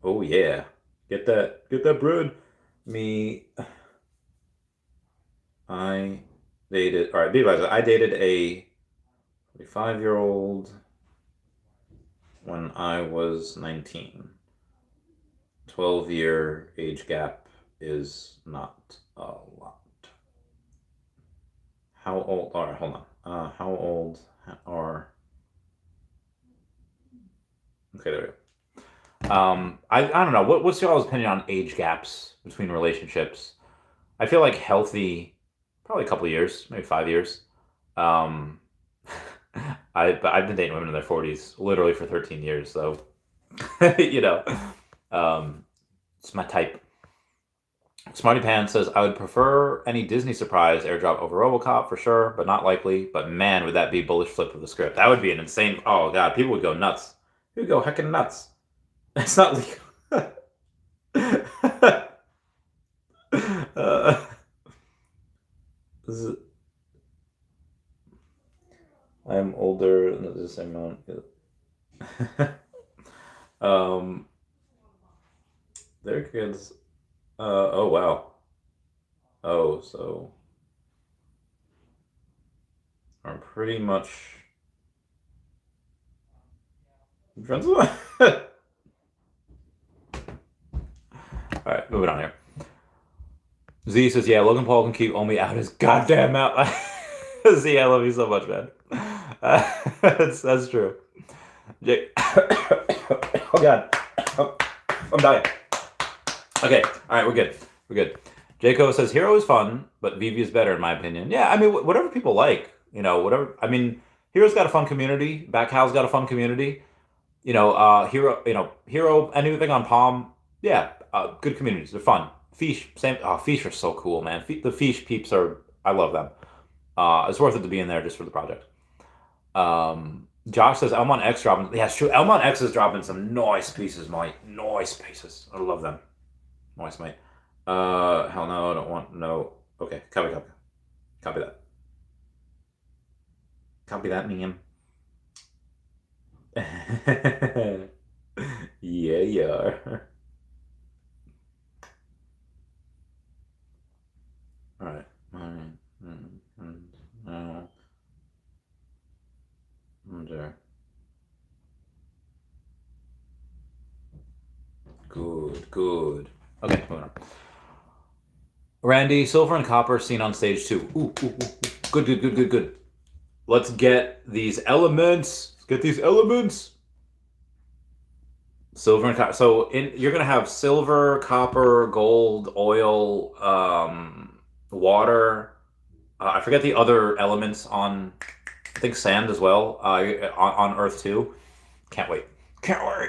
Oh yeah. Get that bread. I dated... Alright, be advised. I dated a 45-year-old when I was 19. 12-year age gap is not a lot. How old... Alright, hold on. How old are... Okay, there we go. I don't know. What's y'all's opinion on age gaps between relationships? I feel like healthy, probably a couple of years, maybe 5 years. I've been dating women in their 40s literally for 13 years, so it's my type. Smarty Pan says, I would prefer any Disney surprise airdrop over RoboCop for sure, but not likely. But man, would that be bullish flip of the script. That would be an insane... Oh god, people would go nuts. People would go heckin' nuts. It's not legal. I'm older than the same amount. Their kids. Oh wow. Oh, so are pretty much friends with. All right, moving on here. Z says, yeah, Logan Paul can keep OMI out his goddamn mouth. Z, I love you so much, man. That's true. Jake. Oh, God. Oh, I'm dying. Okay, all right, we're good. We're good. Jaco says, Hero is fun, but Veve is better, in my opinion. Yeah, I mean, whatever people like, whatever. I mean, Hero's got a fun community. Backhal's got a fun community. Hero, anything on Palm, yeah, good communities. They're fun. Feesh, same. Feesh are so cool, man. The Feesh peeps I love them. It's worth it to be in there just for the project. Josh says Elmon X dropping. Yeah, it's true. Elmon X is dropping some nice pieces, mate. Nice pieces. I love them. Nice, mate. Hell no, I don't want no. Okay, copy that. Copy that, meme. Yeah, you are. All right. Good. Okay, moving on. Randy, silver and copper seen on stage 2. Ooh. Good. Let's get these elements. Silver and copper. So you're gonna have silver, copper, gold, oil, water. I forget the other elements on. I think sand as well. On Earth too. Can't wait. Bill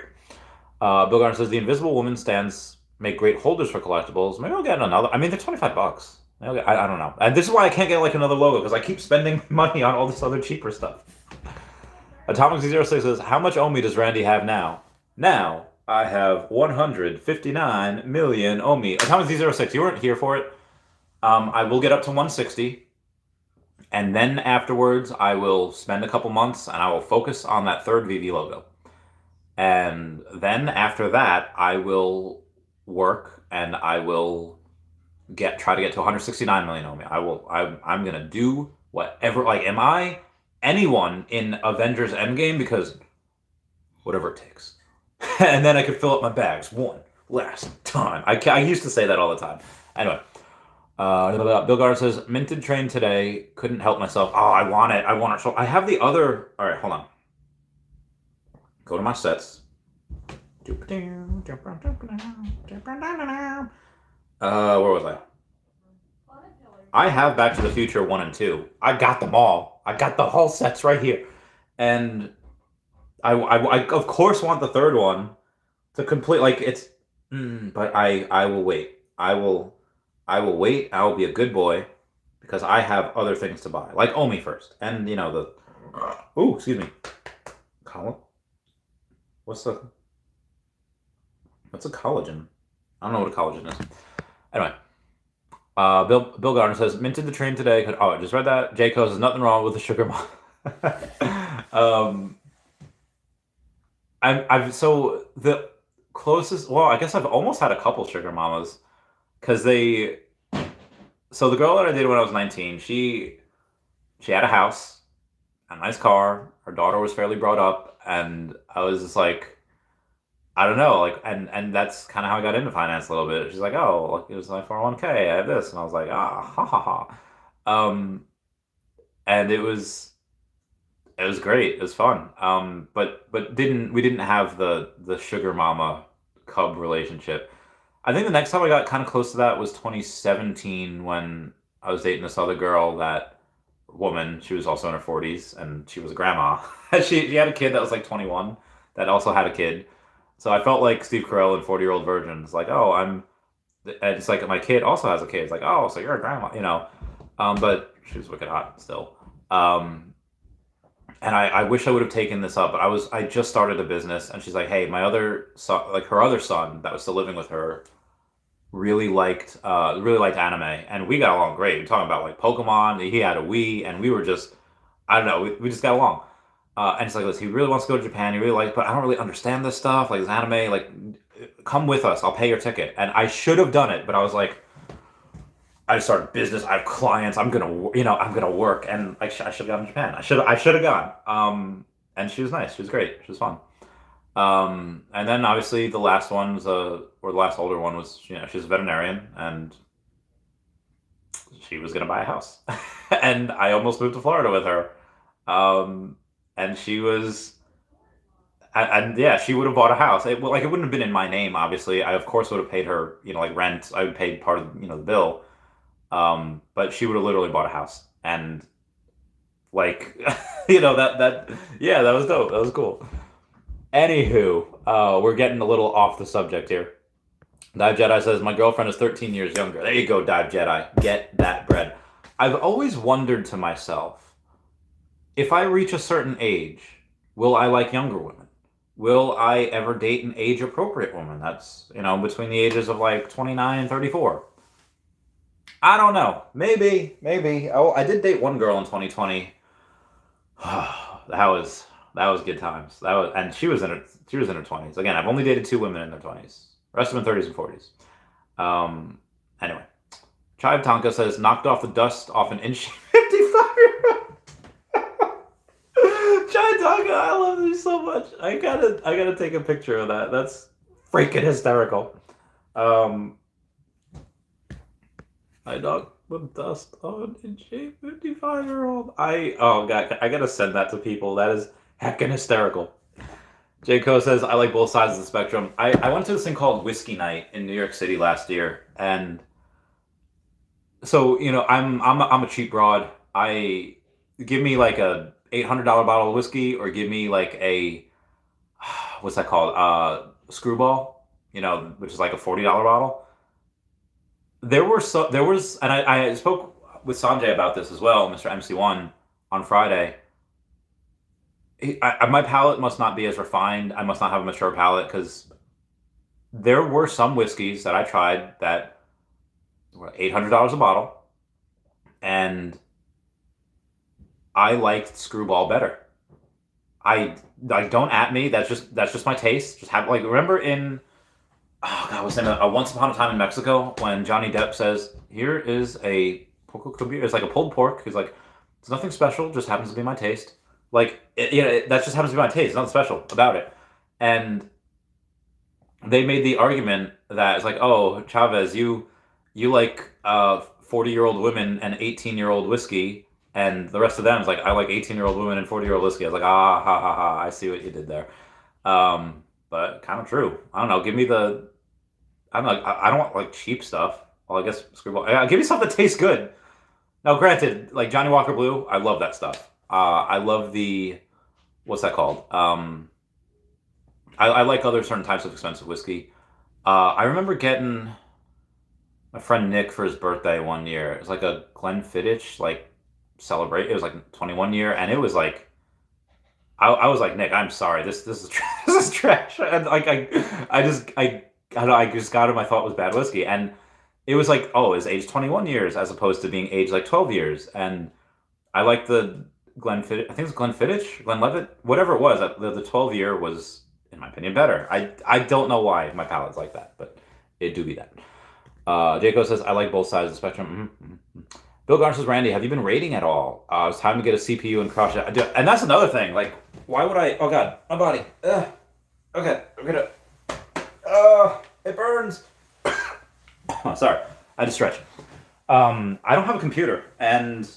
Garner says the Invisible Woman stands make great holders for collectibles. Maybe I'll get another. I mean, they're $25. I don't know. And this is why I can't get like another logo, because I keep spending money on all this other cheaper stuff. Atomic06 says, how much OMI does Randy have now? Now, I have 159 million OMI. Atomic06, you weren't here for it. I will get up to 160. And then afterwards, I will spend a couple months and I will focus on that third Veve logo. And then after that, I will work and I will try to get to 169 million OMI. I'm gonna do whatever. Like, am I anyone in Avengers Endgame? Because whatever it takes. And then I could fill up my bags one last time. I used to say that all the time. Anyway. Bill Gardner says, minted train today. Couldn't help myself. Oh, I want it. So I have the other. All right, hold on. Go to my sets. Where was I? I have Back to the Future 1 and 2. I got them all. I got the whole sets right here. And I of course want the third one to complete. Like, it's. But I will wait. I will wait. I will be a good boy because I have other things to buy, like OMI first, and the. Oh, excuse me. What's a collagen? I don't know what a collagen is. Anyway, Bill Gardner says, minted the train today. I just read that. Jayco says, nothing wrong with the sugar mom. So the closest. Well, I guess I've almost had a couple sugar mamas. Because so the girl that I dated when I was 19, she had a house, a nice car, her daughter was fairly brought up, and I was just like, I don't know, like, and that's kind of how I got into finance a little bit. She's like, oh, like, it was my 401k, I have this, and I was like, ha ha ha. And it was great, it was fun. But we didn't have the sugar mama cub relationship. I think the next time I got kind of close to that was 2017 when I was dating this other girl, that woman. She was also in her 40s and she was a grandma. she had a kid that was like 21 that also had a kid. So I felt like Steve Carell in 40-Year-Old Virgin. It's like, oh, and it's like my kid also has a kid. It's like, oh, so you're a grandma, But she was wicked hot still. And I wish I would have taken this up, but I just started a business, and she's like, hey, my other son, like her other son that was still living with her, really liked anime, and we got along great. We're talking about like Pokemon. He had a Wii, and we were just, I don't know, we just got along. And it's like, listen, he really wants to go to Japan. He really likes, but I don't really understand this stuff, like this anime. Like, come with us. I'll pay your ticket. And I should have done it, but I was like, I started business. I have clients. I'm gonna work, and I should have gone to Japan. I should have gone. And she was nice. She was great. She was fun. And then obviously the last one's or the last older one was, she's a veterinarian, and she was gonna buy a house, and I almost moved to Florida with her. And she was, and yeah, she would have bought a house. It wouldn't have been in my name, obviously. I of course would have paid her, like rent. I would pay part of the bill. But she would have literally bought a house, and like, that was dope. That was cool. Anywho, we're getting a little off the subject here. Dive Jedi says, my girlfriend is 13 years younger. There you go, Dive Jedi. Get that bread. I've always wondered to myself, if I reach a certain age, will I like younger women? Will I ever date an age-appropriate woman? That's, between the ages of like 29 and 34. I don't know. Maybe. Oh, I did date one girl in 2020. that was good times. And she was in her 20s. Again, I've only dated 2 women in their 20s. The rest of them in 30s and 40s. Anyway, Chive Tonka says, knocked off the dust off an inch 55-year-old. Chive Tonka, I love you so much. I gotta take a picture of that. That's freaking hysterical. I knocked the dust on a 55-year-old. Oh god, I gotta send that to people. That is heckin' hysterical. Jayco says, I like both sides of the spectrum. I went to this thing called Whiskey Night in New York City last year, and so I'm a cheap broad. I give me like a $800 bottle of whiskey, or give me like a what's that called, Screwball, which is like a $40 bottle. There was, and I spoke with Sanjay about this as well, Mr. MC1, on Friday. My palate must not be as refined. I must not have a mature palate because there were some whiskeys that I tried that were $800 a bottle, and I liked Screwball better. I like don't at me. That's just my taste. Just have like remember in oh god, was in a Once Upon a Time in Mexico when Johnny Depp says, "Here is a poco cabir." It's like a pulled pork. He's like, "It's nothing special. Just happens to be my taste." Like that just happens to be my taste. Nothing special about it. And they made the argument that it's like, "Oh, Chavez, you like 40-year-old women and 18-year-old whiskey." And the rest of them is like, I like 18-year-old women and 40-year-old whiskey. I was like, ah, ha, ha, ha. I see what you did there. But kind of true. I don't know. Give me the. I'm like, I don't want like cheap stuff. Well, I guess Screwball. Yeah, give me stuff that tastes good. Now, granted, like Johnny Walker Blue, I love that stuff. I love the. What's that called? I like other certain types of expensive whiskey. I remember getting my friend Nick for his birthday one year. It was like a Glenfiddich, like celebrate. It was like 21 year, and it was like I was like Nick, I'm sorry, this is this is trash. And like I don't know, I just got him. I thought it was bad whiskey, and it was like oh, it's aged 21 years as opposed to being aged like 12 years, and I like the Glenfiddich. I think it's Glenfiddich, Glenlivet, whatever it was. The 12 year was, in my opinion, better. I don't know why my palate's like that, but it do be that. Jaco says, I like both sides of the spectrum. Bill Garner says, Randy, have you been raiding at all? It's time to get a CPU and crush it. And that's another thing. Like, why would I? Oh, God. My body. Okay. I'm going to. It burns. Oh, sorry. I had to stretch. I don't have a computer. And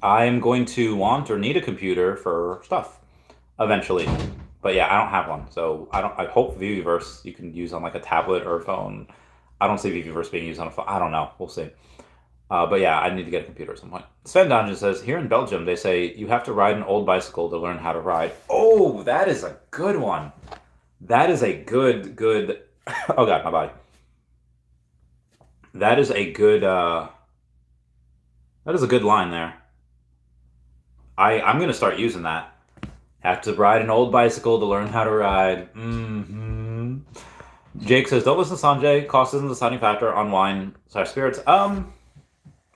I'm going to want or need a computer for stuff eventually. But yeah, I don't have one. So I hope Viviverse you can use on like a tablet or a phone. I don't see Viviverse being used on a phone. I don't know. We'll see. But yeah, I need to get a computer at some point. Sven Donjon says, here in Belgium, they say you have to ride an old bicycle to learn how to ride. Oh, that is a good one. That is a good. Oh God, my body. That is a good. That is a good line there. I'm gonna start using that. Have to ride an old bicycle to learn how to ride. Mm-hmm. Jake says, don't listen to Sanjay. Cost isn't the deciding factor on wine/spirits.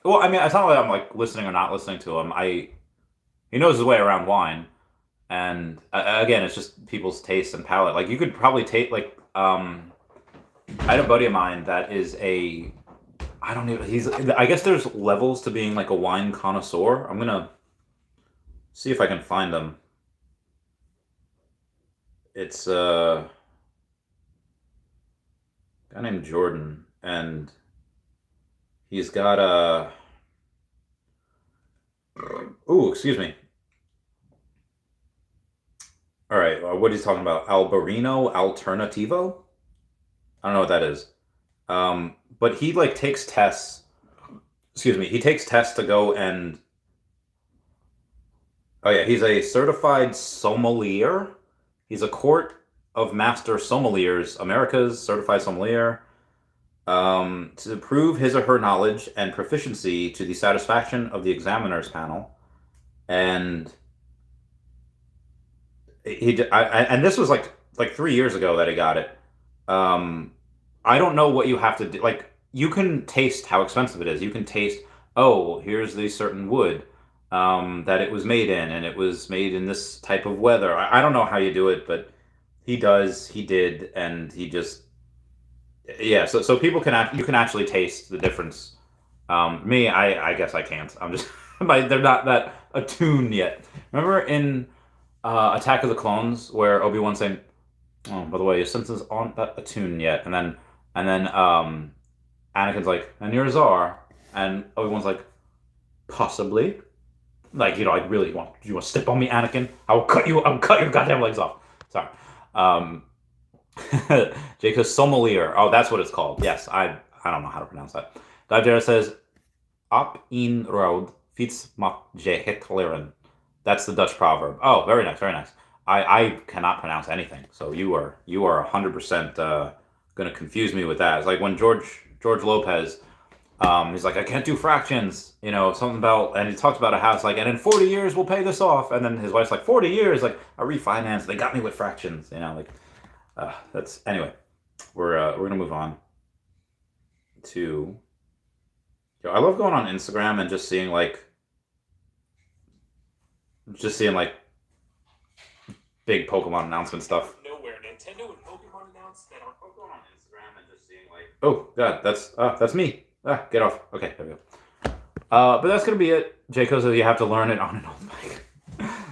Well, I mean, it's not like I'm like listening or not listening to him. He knows his way around wine, and again, it's just people's taste and palate. Like you could probably take like I had a buddy of mine that is a I don't even he's I guess there's levels to being like a wine connoisseur. I'm gonna see if I can find them. It's a guy named Jordan, and he's got a. Ooh, excuse me. All right, what he's talking about? Albarino Alternativo? I don't know what that is. But he like takes tests. Excuse me. He takes tests to go and. Oh yeah, he's a certified sommelier. He's a court of master sommeliers, America's certified sommelier. To prove his or her knowledge and proficiency to the satisfaction of the examiners panel, and and this was like 3 years ago that he got it. I don't know what you have to do. Like you can taste how expensive it is. You can taste. Oh, here's the certain wood that it was made in, and it was made in this type of weather. I don't know how you do it, but he does. He did, and he just. Yeah, so people you can actually taste the difference. Me, I guess I can't. I'm just they're not that attuned yet. Remember in Attack of the Clones where Obi-Wan's saying, "Oh, by the way, your senses aren't that attuned yet," and then Anakin's like, "And yours are," and Obi-Wan's like, "Possibly." Like I really want you want to step on me, Anakin? I'll cut your goddamn legs off. Sorry. Jacob Sommelier. Oh, that's what it's called. Yes, I don't know how to pronounce that. Dajera says, "Op in rood fiets mag je het leren." That's the Dutch proverb. Oh, very nice, very nice. I cannot pronounce anything, so you are 100% going to confuse me with that. It's like when George Lopez He's like, I can't do fractions, you know, something about, and he talks about a house like, and in 40 years we'll pay this off. And then his wife's like, 40 years, like I refinanced, they got me with fractions, you know, like, that's, anyway, we're gonna move on to, I love going on Instagram and just seeing like big Pokemon announcement stuff. Nowhere, Nintendo and Pokemon announced that our Going on Instagram and just seeing like, oh god, that's me. Get off. Okay, there we go. But that's gonna be it. Jayco says you have to learn it on an old mic.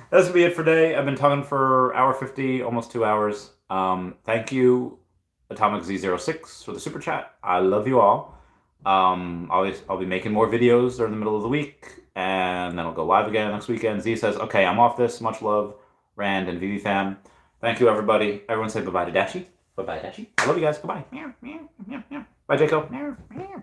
That's gonna be it for today. I've been talking for hour 50, almost 2 hours. Thank you, Atomic Z06 for the super chat. I love you all. I'll be making more videos during the middle of the week, and then I'll go live again next weekend. Z says, okay, I'm off this. Much love, Rand and Veve fam. Thank you, everybody. Everyone say bye-bye to Dashi. Bye-bye, Dashi. I love you guys. Goodbye. Bye, Jayco.